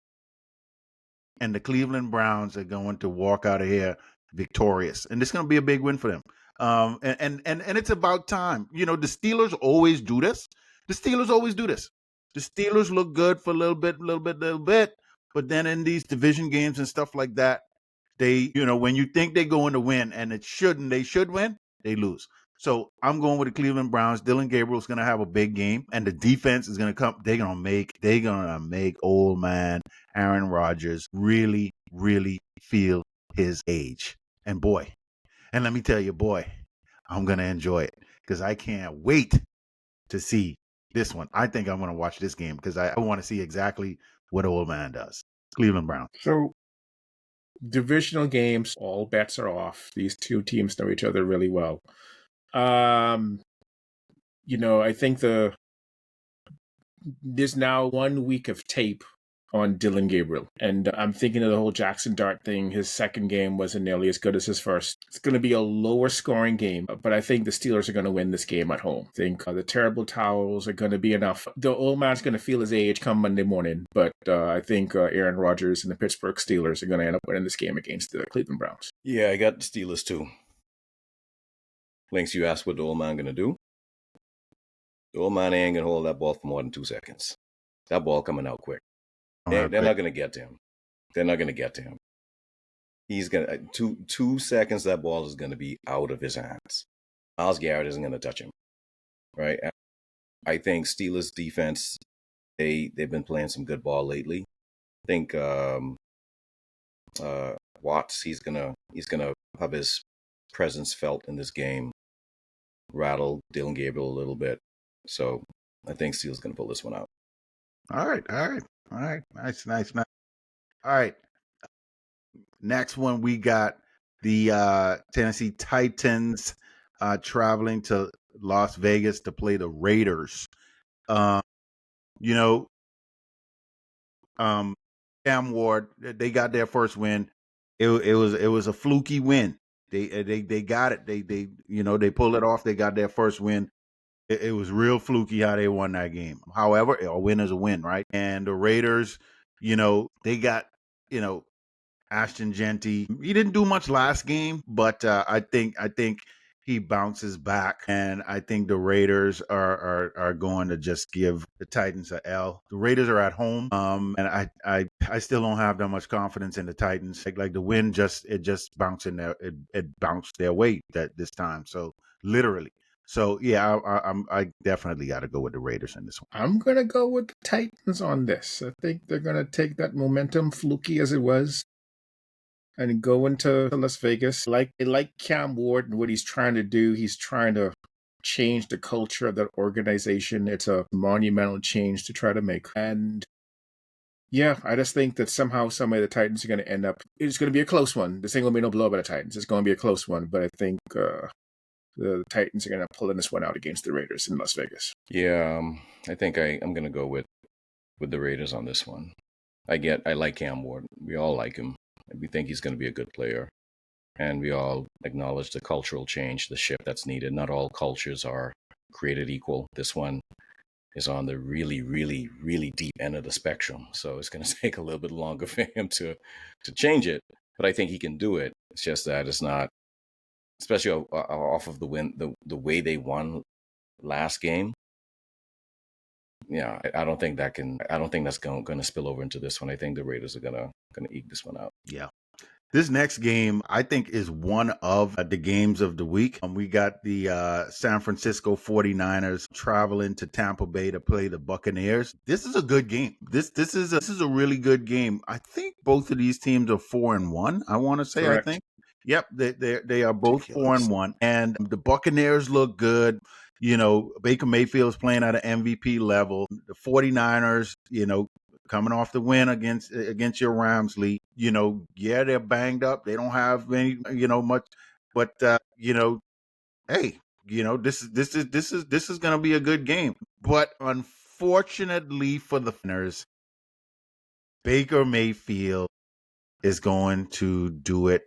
And the Cleveland Browns are going to walk out of here victorious. And it's gonna be a big win for them. And it's about time. You know, the Steelers always do this. The Steelers always do this. The Steelers look good for a little bit, but then in these division games and stuff like that, they, you know, when you think they're going to win and they should win, they lose. So I'm going with the Cleveland Browns. Dylan Gabriel's going to have a big game, and the defense is going to come. They're going to make old man Aaron Rodgers really, really feel his age. And boy, and let me tell you, boy, I'm going to enjoy it because I can't wait to see this one. I think I'm going to watch this game because I want to see exactly what old man does. Cleveland Browns. So, divisional games, all bets are off. These two teams know each other really well. You know, I think there's now 1 week of tape on Dylan Gabriel. And I'm thinking of the whole Jackson Dart thing. His second game wasn't nearly as good as his first. It's going to be a lower scoring game, but I think the Steelers are going to win this game at home. I think the terrible towels are going to be enough. The old man's going to feel his age come Monday morning, but I think Aaron Rodgers and the Pittsburgh Steelers are going to end up winning this game against the Cleveland Browns. Yeah, I got the Steelers too. Links, you asked what the old man going to do? The old man ain't going to hold that ball for more than 2 seconds. That ball coming out quick. They're not going to get to him. They're not going to get to him. He's going to, 2 seconds, that ball is going to be out of his hands. Myles Garrett isn't going to touch him. Right? I think Steelers defense, they've been playing some good ball lately. I think Watts, he's gonna have his presence felt in this game, rattle Dylan Gabriel a little bit. So I think Steelers gonna pull this one out. All right. Nice. All right. Next one, we got the Tennessee Titans traveling to Las Vegas to play the Raiders. You know, Cam Ward, they got their first win. It was a fluky win. They got it. They pulled it off. They got their first win. It was real fluky how they won that game. However, a win is a win, right? And the Raiders, they got, Ashton Genty. He didn't do much last game, but I think he bounces back, and I think the Raiders are going to just give the Titans a L. The Raiders are at home, and I still don't have that much confidence in the Titans. Like the win just bounced in there. It bounced their way this time. So literally. So yeah, I definitely got to go with the Raiders in this one. I'm gonna go with the Titans on this. I think they're gonna take that momentum, fluky as it was, and go into Las Vegas. Like Cam Ward and what he's trying to do. He's trying to change the culture of that organization. It's a monumental change to try to make. And yeah, I just think that somehow, some way, the Titans are going to end up. It's going to be a close one. This ain't going to be no blow by the Titans. It's going to be a close one. But I think the Titans are going to pull in this one out against the Raiders in Las Vegas. Yeah, I think I'm going to go with the Raiders on this one. I like Cam Ward. We all like him. We think he's going to be a good player. And we all acknowledge the cultural change, the shift that's needed. Not all cultures are created equal. This one is on the really, really, really deep end of the spectrum. So it's going to take a little bit longer for him to change it. But I think he can do it. It's just that it's not, especially off of the win, the way they won last game. Yeah, I don't think that's going to spill over into this one. I think the Raiders are going to eke this one out. Yeah. This next game, I think, is one of the games of the week. We got the San Francisco 49ers traveling to Tampa Bay to play the Buccaneers. This is a good game. This is a really good game. I think both of these teams are 4-1. I want to say. Correct. I think. Yep, they are both 4-1, and the Buccaneers look good. Baker Mayfield is playing at an MVP level. The 49ers, coming off the win against your Rams, Lee. Yeah, they're banged up. They don't have any, much, but hey, this is going to be a good game. But unfortunately for the Niners, Baker Mayfield is going to do it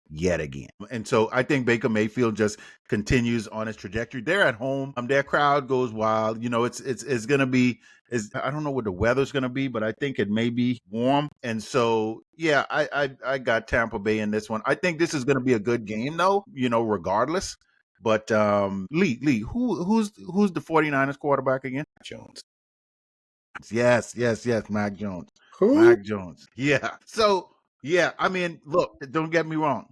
yet again. And so I think Baker Mayfield just continues on his trajectory. They're at home. Their crowd goes wild. It's going to be, I don't know what the weather's going to be, but I think it may be warm. And so, yeah, I got Tampa Bay in this one. I think this is going to be a good game though, regardless. But Lee, who's the 49ers quarterback again? Jones. Yes, Mac Jones. Who? Mac Jones. Yeah. So, yeah, I mean, look, don't get me wrong.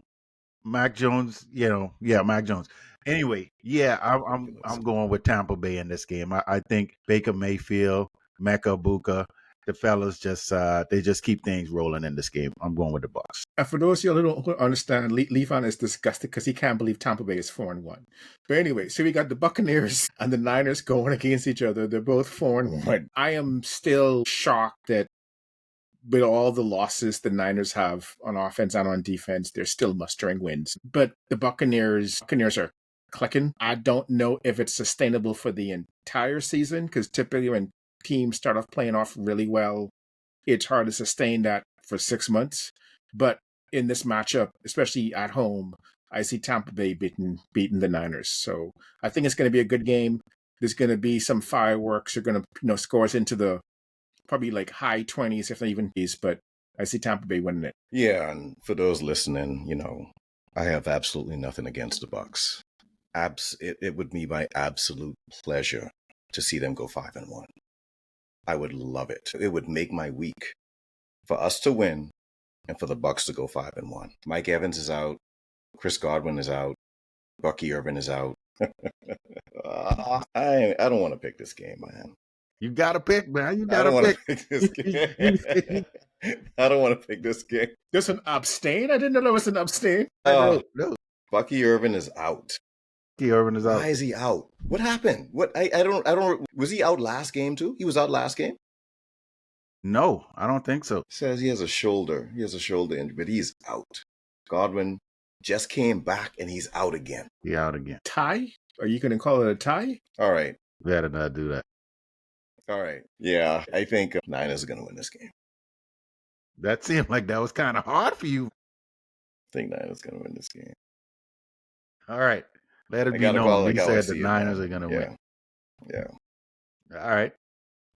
Mac Jones, Mac Jones. Anyway, yeah, I'm going with Tampa Bay in this game. I think Baker Mayfield, Mecca Buka, the fellas they just keep things rolling in this game. I'm going with the Bucs. And for those of you who don't understand, Lee Fan is disgusted because he can't believe Tampa Bay is 4-1. But anyway, so we got the Buccaneers and the Niners going against each other. They're both 4-1. I am still shocked that with all the losses the Niners have on offense and on defense, they're still mustering wins. But the Buccaneers are clicking. I don't know if it's sustainable for the entire season because typically when teams start off playing off really well, it's hard to sustain that for 6 months. But in this matchup, especially at home, I see Tampa Bay beating the Niners. So I think it's going to be a good game. There's going to be some fireworks. They're going to scores into the probably like high 20s, if not even 30s, but I see Tampa Bay winning it. Yeah, and for those listening, I have absolutely nothing against the Bucs. It would be my absolute pleasure to see them go 5-1. I would love it. It would make my week for us to win and for the Bucs to go 5-1. Mike Evans is out. Chris Godwin is out. Bucky Irvin is out. I don't want to pick this game, man. You got to pick, man. You I got don't to want to pick. pick this game. I don't want to pick this game. There's an abstain? I didn't know there was an abstain. No. Bucky Irvin is out. Bucky Irvin is out. Why is he out? What happened? What I don't. Was he out last game too? He was out last game. No, I don't think so. Says he has a shoulder. He has a shoulder injury, but he's out. Godwin just came back and he's out again. He out again. Tie? Are you going to call it a tie? All right. Better not do that. All right. Yeah, I think Niners are going to win this game. That seemed like that was kind of hard for you. I think Niners are going to win this game. All right. Let it be known. We said the Niners are going to win. Yeah. All right.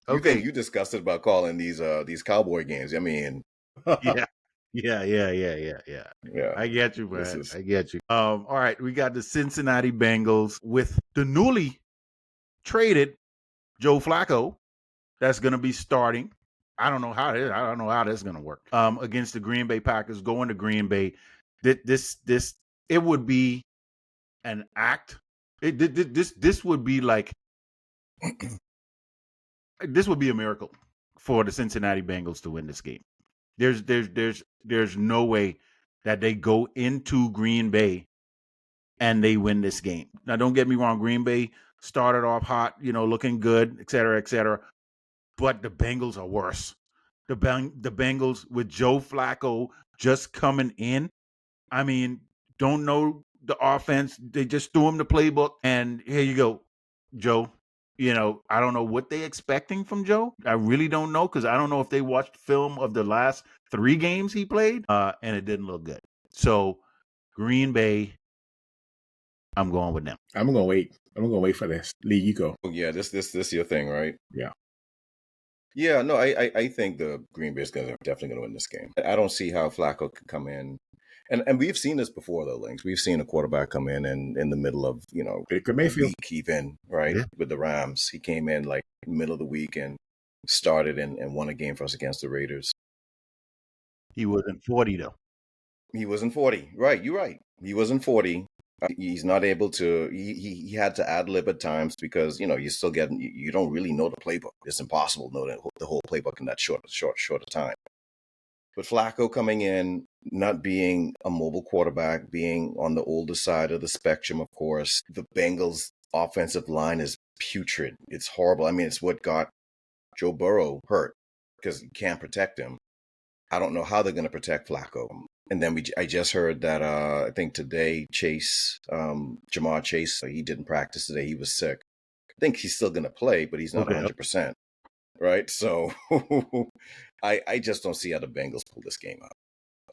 Okay. You disgusted about calling these Cowboy games. I mean. Yeah. I get you, man. I get you. All right. We got the Cincinnati Bengals with the newly traded Joe Flacco. That's going to be starting. I don't know how this is going to work. Against the Green Bay Packers, going to Green Bay. This it would be an act. This would be like this would be a miracle for the Cincinnati Bengals to win this game. There's no way that they go into Green Bay and they win this game. Now, don't get me wrong. Green Bay started off hot, looking good, et cetera. But the Bengals are worse. The Bengals with Joe Flacco just coming in. I mean, don't know the offense. They just threw him the playbook, and here you go, Joe. I don't know what they're expecting from Joe. I really don't know because I don't know if they watched film of the last 3 games he played, and it didn't look good. So, Green Bay, I'm going with them. I'm going to wait. I'm going to wait for this. Lee, you go. Oh, yeah, this your thing, right? Yeah. Yeah, no, I think the Green Bay is definitely going to win this game. I don't see how Flacco can come in. And we've seen this before, though, Lynx. We've seen a quarterback come in the middle of, Baker Mayfield. Week even, right? Yeah. With the Rams. He came in like middle of the week and started and won a game for us against the Raiders. He wasn't 40, though. He wasn't 40. Right, you're right. He wasn't 40. He's not able to, he had to ad lib at times because, you still you don't really know the playbook. It's impossible to know the whole playbook in that short of time. But Flacco coming in, not being a mobile quarterback, being on the older side of the spectrum, of course, the Bengals offensive line is putrid. It's horrible. I mean, it's what got Joe Burrow hurt because you can't protect him. I don't know how they're going to protect Flacco. And then I just heard that I think today Jamar Chase, he didn't practice today. He was sick. I think he's still going to play, but he's not 100%. right? So I just don't see how the Bengals pull this game out.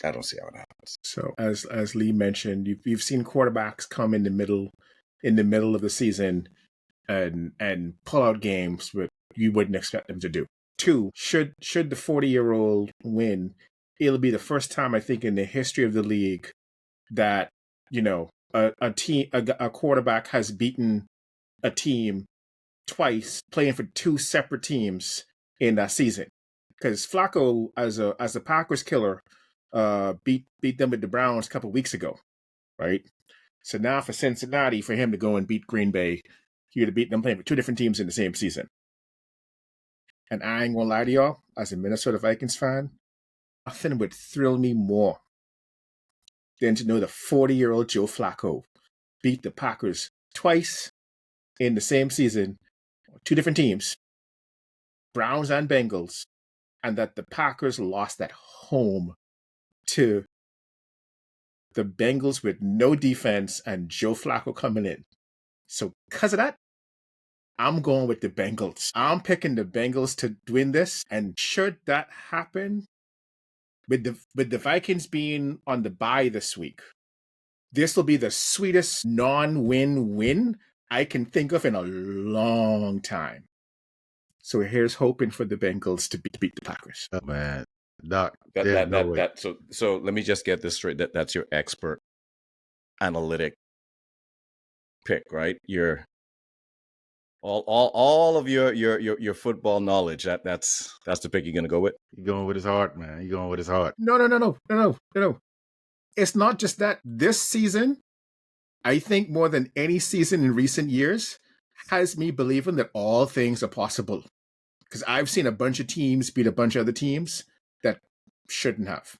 I don't see how it happens. So as Lee mentioned, you've seen quarterbacks come in the middle of the season and pull out games that you wouldn't expect them to do. Two, should the 40-year-old win, it'll be the first time I think in the history of the league that a quarterback has beaten a team twice, playing for two separate teams in that season. Because Flacco, as a Packers killer, beat them with the Browns a couple weeks ago, right? So now for Cincinnati, for him to go and beat Green Bay, he would have beat them playing for two different teams in the same season. And I ain't gonna lie to y'all, as a Minnesota Vikings fan, nothing would thrill me more than to know the 40-year-old Joe Flacco beat the Packers twice in the same season, two different teams, Browns and Bengals, and that the Packers lost at home to the Bengals with no defense and Joe Flacco coming in. So because of that, I'm going with the Bengals. I'm picking the Bengals to win this. And should that happen, with the Vikings being on the bye this week, this will be the sweetest non-win win I can think of in a long time. So here's hoping for the Bengals to beat the Packers. Oh, man. Doc, So let me just get this straight. That's your expert analytic pick, right? Your all of your football knowledge. That's the pick you're gonna go with. You're going with his heart, man. You're going with his heart. No. It's not just that. This season, I think more than any season in recent years, has me believing that all things are possible. Because I've seen a bunch of teams beat a bunch of other teams that shouldn't have.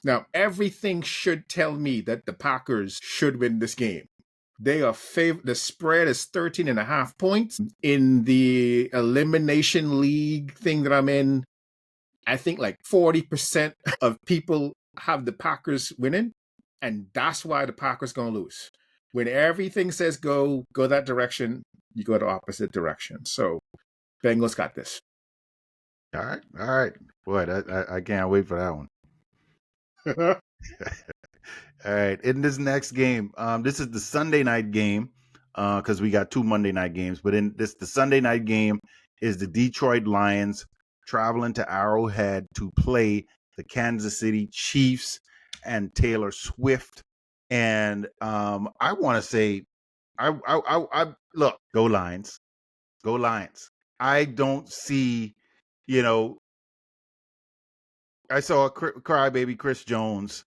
Now, everything should tell me that the Packers should win this game. They are the spread is 13.5 points. In the elimination league thing that I'm in, I think like 40% of people have the Packers winning, and that's why the Packers going to lose. When everything says go that direction, you go the opposite direction. So Bengals got this. All right. Boy, I can't wait for that one. All right. In this next game, this is the Sunday night game because we got two Monday night games. But the Sunday night game is the Detroit Lions traveling to Arrowhead to play the Kansas City Chiefs and Taylor Swift. And I want to say, I look, go Lions, go Lions. I don't see, I saw crybaby Chris Jones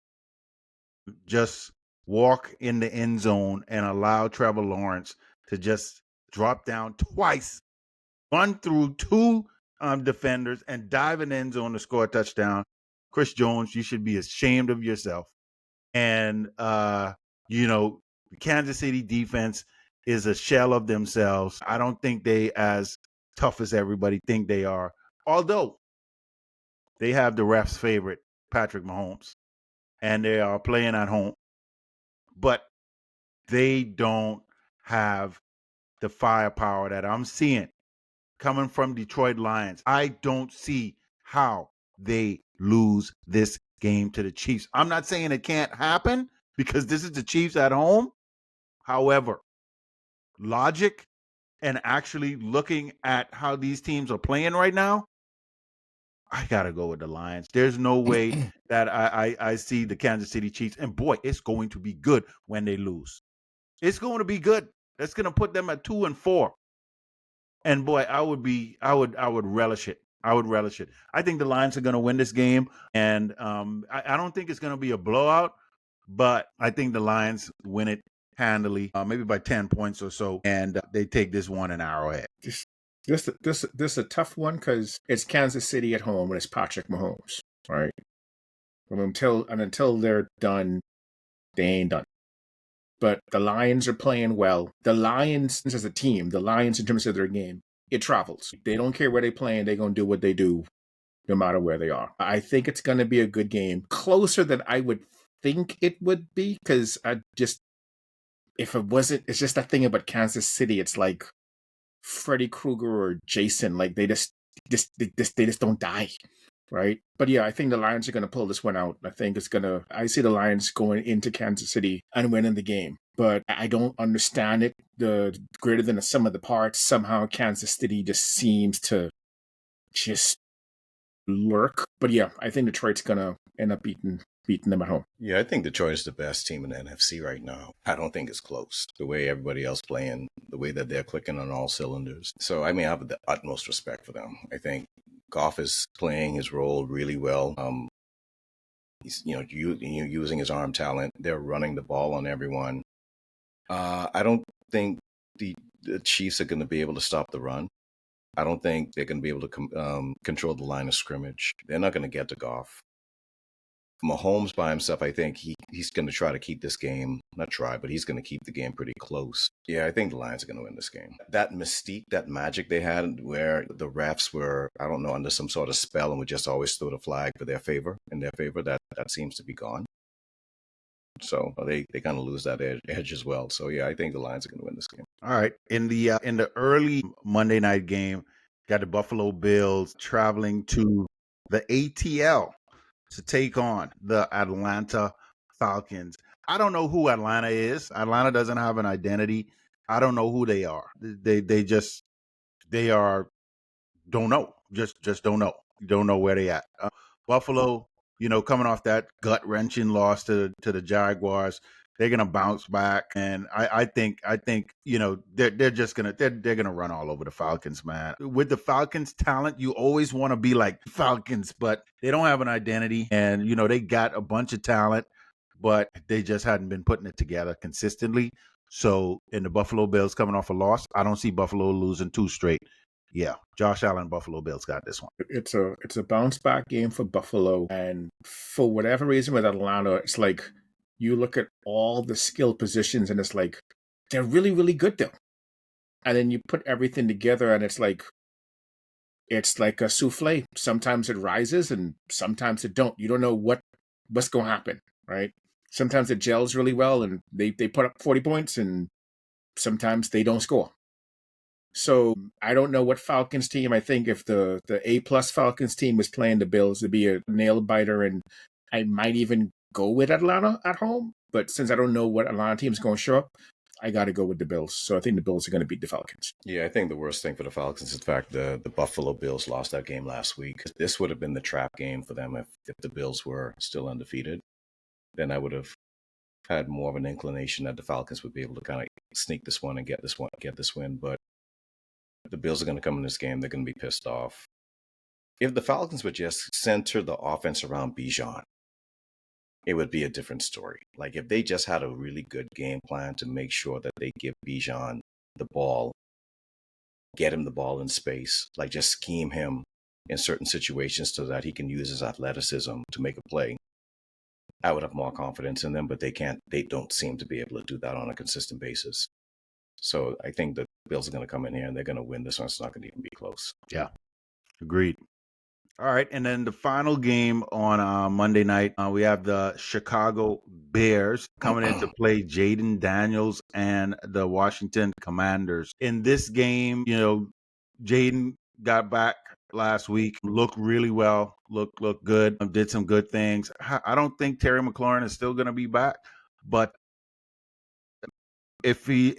just walk in the end zone and allow Trevor Lawrence to just drop down twice, run through two defenders, and dive in the end zone to score a touchdown. Chris Jones, you should be ashamed of yourself. And, the Kansas City defense is a shell of themselves. I don't think they as tough as everybody think they are, although they have the ref's favorite, Patrick Mahomes, and they are playing at home. But they don't have the firepower that I'm seeing coming from Detroit Lions. I don't see how they lose this game to the Chiefs. I'm not saying it can't happen because this is the Chiefs at home. However, logic and actually looking at how these teams are playing right now, I got to go with the Lions. There's no way that I see the Kansas City Chiefs. And boy, it's going to be good when they lose. It's going to be good. That's going to put them at 2-4. And boy, I would relish it. I would relish it. I think the Lions are going to win this game. And I don't think it's going to be a blowout, but I think the Lions win it handily, maybe by 10 points or so. And they take this one in Arrowhead. This is a tough one because it's Kansas City at home and it's Patrick Mahomes, right? Until they're done, they ain't done. But the Lions are playing well. The Lions as a team, the Lions in terms of their game, it travels. They don't care where they're playing. They're going to do what they do no matter where they are. I think it's going to be a good game. Closer than I would think it would be because if it wasn't, it's just that thing about Kansas City. It's like Freddy Krueger or Jason. Like they just they just don't die. Right. But yeah, I think the Lions are going to pull this one out. I see the Lions going into Kansas City and winning the game. But I don't understand it. The greater than the sum of the parts, somehow Kansas City just seems to just lurk. But yeah, I think Detroit's going to end up beating them at home. Yeah, I think Detroit is the best team in the NFC right now. I don't think it's close. The way everybody else playing, the way that they're clicking on all cylinders. So, I have the utmost respect for them. I think Goff is playing his role really well. He's using his arm talent. They're running the ball on everyone. I don't think the Chiefs are going to be able to stop the run. I don't think they're going to be able to control the line of scrimmage. They're not going to get to Goff. Mahomes by himself, I think he's going to try to keep this game, not try, but he's going to keep the game pretty close. Yeah, I think the Lions are going to win this game. That mystique, that magic they had where the refs were, I don't know, under some sort of spell and would just always throw the flag in their favor, that seems to be gone. So they kind of lose that edge as well. So yeah, I think the Lions are going to win this game. All right. In the early Monday night game, got the Buffalo Bills traveling to the ATL to take on the Atlanta Falcons. I don't know who Atlanta is. Atlanta doesn't have an identity. I don't know who they are. They are don't know. Just don't know. Don't know where they at. Buffalo, coming off that gut wrenching loss to the Jaguars, they're gonna bounce back, and I think they're just they're gonna run all over the Falcons, man. With the Falcons' talent, you always want to be like Falcons, but they don't have an identity, and they got a bunch of talent, but they just hadn't been putting it together consistently. So, in the Buffalo Bills coming off a loss, I don't see Buffalo losing 2 straight. Yeah, Josh Allen, Buffalo Bills got this one. It's a bounce back game for Buffalo, and for whatever reason with Atlanta, it's like you look at all the skill positions and it's like they're really, really good though. And then you put everything together and it's like a souffle. Sometimes it rises and sometimes it don't. You don't know what's going to happen, right? Sometimes it gels really well and they put up 40 points and sometimes they don't score. So I don't know what Falcons team. I think if the A+ Falcons team was playing the Bills, it'd be a nail biter, and I might even go with Atlanta at home. But since I don't know what Atlanta team's going to show up, I got to go with the Bills. So I think the Bills are going to beat the Falcons. Yeah, I think the worst thing for the Falcons is the fact the Buffalo Bills lost that game last week. This would have been the trap game for them if the Bills were still undefeated. Then I would have had more of an inclination that the Falcons would be able to kind of sneak this one and get this win. But the Bills are going to come in this game. They're going to be pissed off. If the Falcons would just center the offense around Bijan, it would be a different story. Like if they just had a really good game plan to make sure that they give Bijan the ball, get him the ball in space, like just scheme him in certain situations so that he can use his athleticism to make a play, I would have more confidence in them, but they don't seem to be able to do that on a consistent basis. So I think the Bills are going to come in here and they're going to win this one. It's not going to even be close. Yeah, agreed. All right, and then the final game on Monday night, we have the Chicago Bears coming in to play Jaden Daniels and the Washington Commanders. In this game, Jaden got back last week, looked really well, looked good, did some good things. I don't think Terry McLaurin is still going to be back, but if he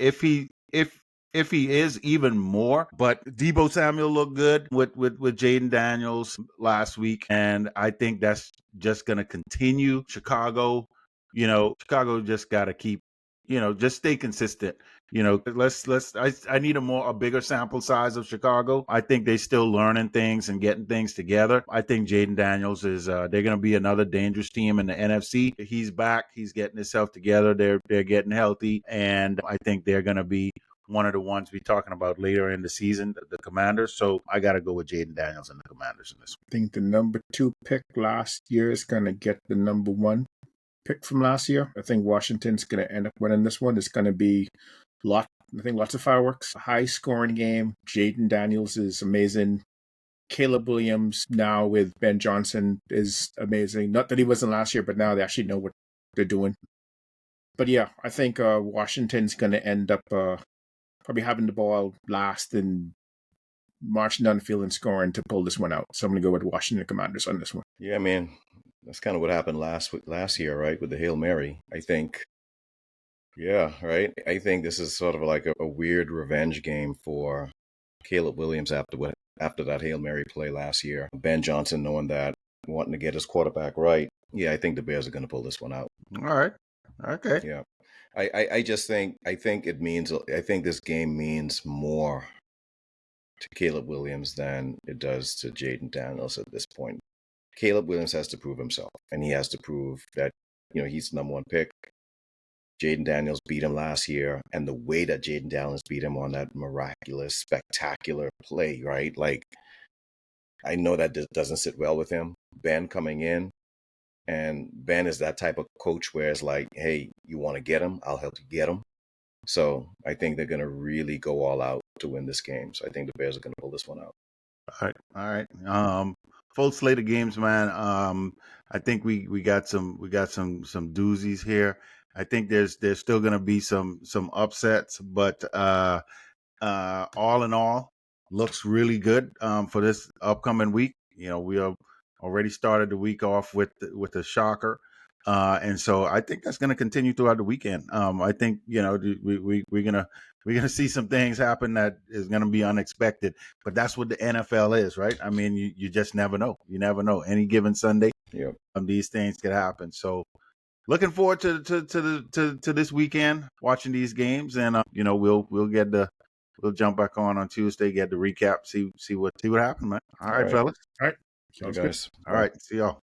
is, even more. But Deebo Samuel looked good with Jaden Daniels last week, and I think that's just going to continue. Chicago just got to keep, just stay consistent. I need a bigger sample size of Chicago. I think they still learning things and getting things together. I think Jaden Daniels is they're going to be another dangerous team in the NFC. He's back. He's getting himself together. They're getting healthy, and I think they're going to be one of the ones we're talking about later in the season, the Commanders. So I got to go with Jaden Daniels and the Commanders in this one. I think the number 2 pick last year is going to get the number 1 pick from last year. I think Washington's going to end up winning this one. It's going to be lots of fireworks, a high-scoring game. Jaden Daniels is amazing. Caleb Williams now with Ben Johnson is amazing. Not that he wasn't last year, but now they actually know what they're doing. But yeah, I think Washington's going to end up probably having the ball last and March none feeling scoring to pull this one out. So I'm going to go with Washington Commanders on this one. Yeah, man. That's kind of what happened last year, right? With the Hail Mary. I think. Yeah, right. I think this is sort of like a weird revenge game for Caleb Williams after that Hail Mary play last year. Ben Johnson knowing that, wanting to get his quarterback right. Yeah, I think the Bears are going to pull this one out. All right. Okay. Yeah. I just think I think this game means more to Caleb Williams than it does to Jaden Daniels at this point. Caleb Williams has to prove himself, and he has to prove that he's the number one pick. Jaden Daniels beat him last year, and the way that Jaden Daniels beat him on that miraculous, spectacular play, right? Like, I know that doesn't sit well with him. Ben coming in, and Ben is that type of coach where it's like, hey, you want to get him? I'll help you get him. So I think they're going to really go all out to win this game. So I think the Bears are going to pull this one out. All right. Full slate of games, man. I think we got some doozies here. I think there's still going to be some upsets, but all in all, looks really good for this upcoming week. We have already started the week off with a shocker, and so I think that's going to continue throughout the weekend. I think we're gonna see some things happen that is going to be unexpected, but that's what the NFL is, right? I mean, you just never know. You never know. Any given Sunday, these things could happen. So. Looking forward to this weekend, watching these games, and we'll jump back on Tuesday, get the recap, see what happened, man. All right, fellas. All right, Sounds good. All right, see y'all.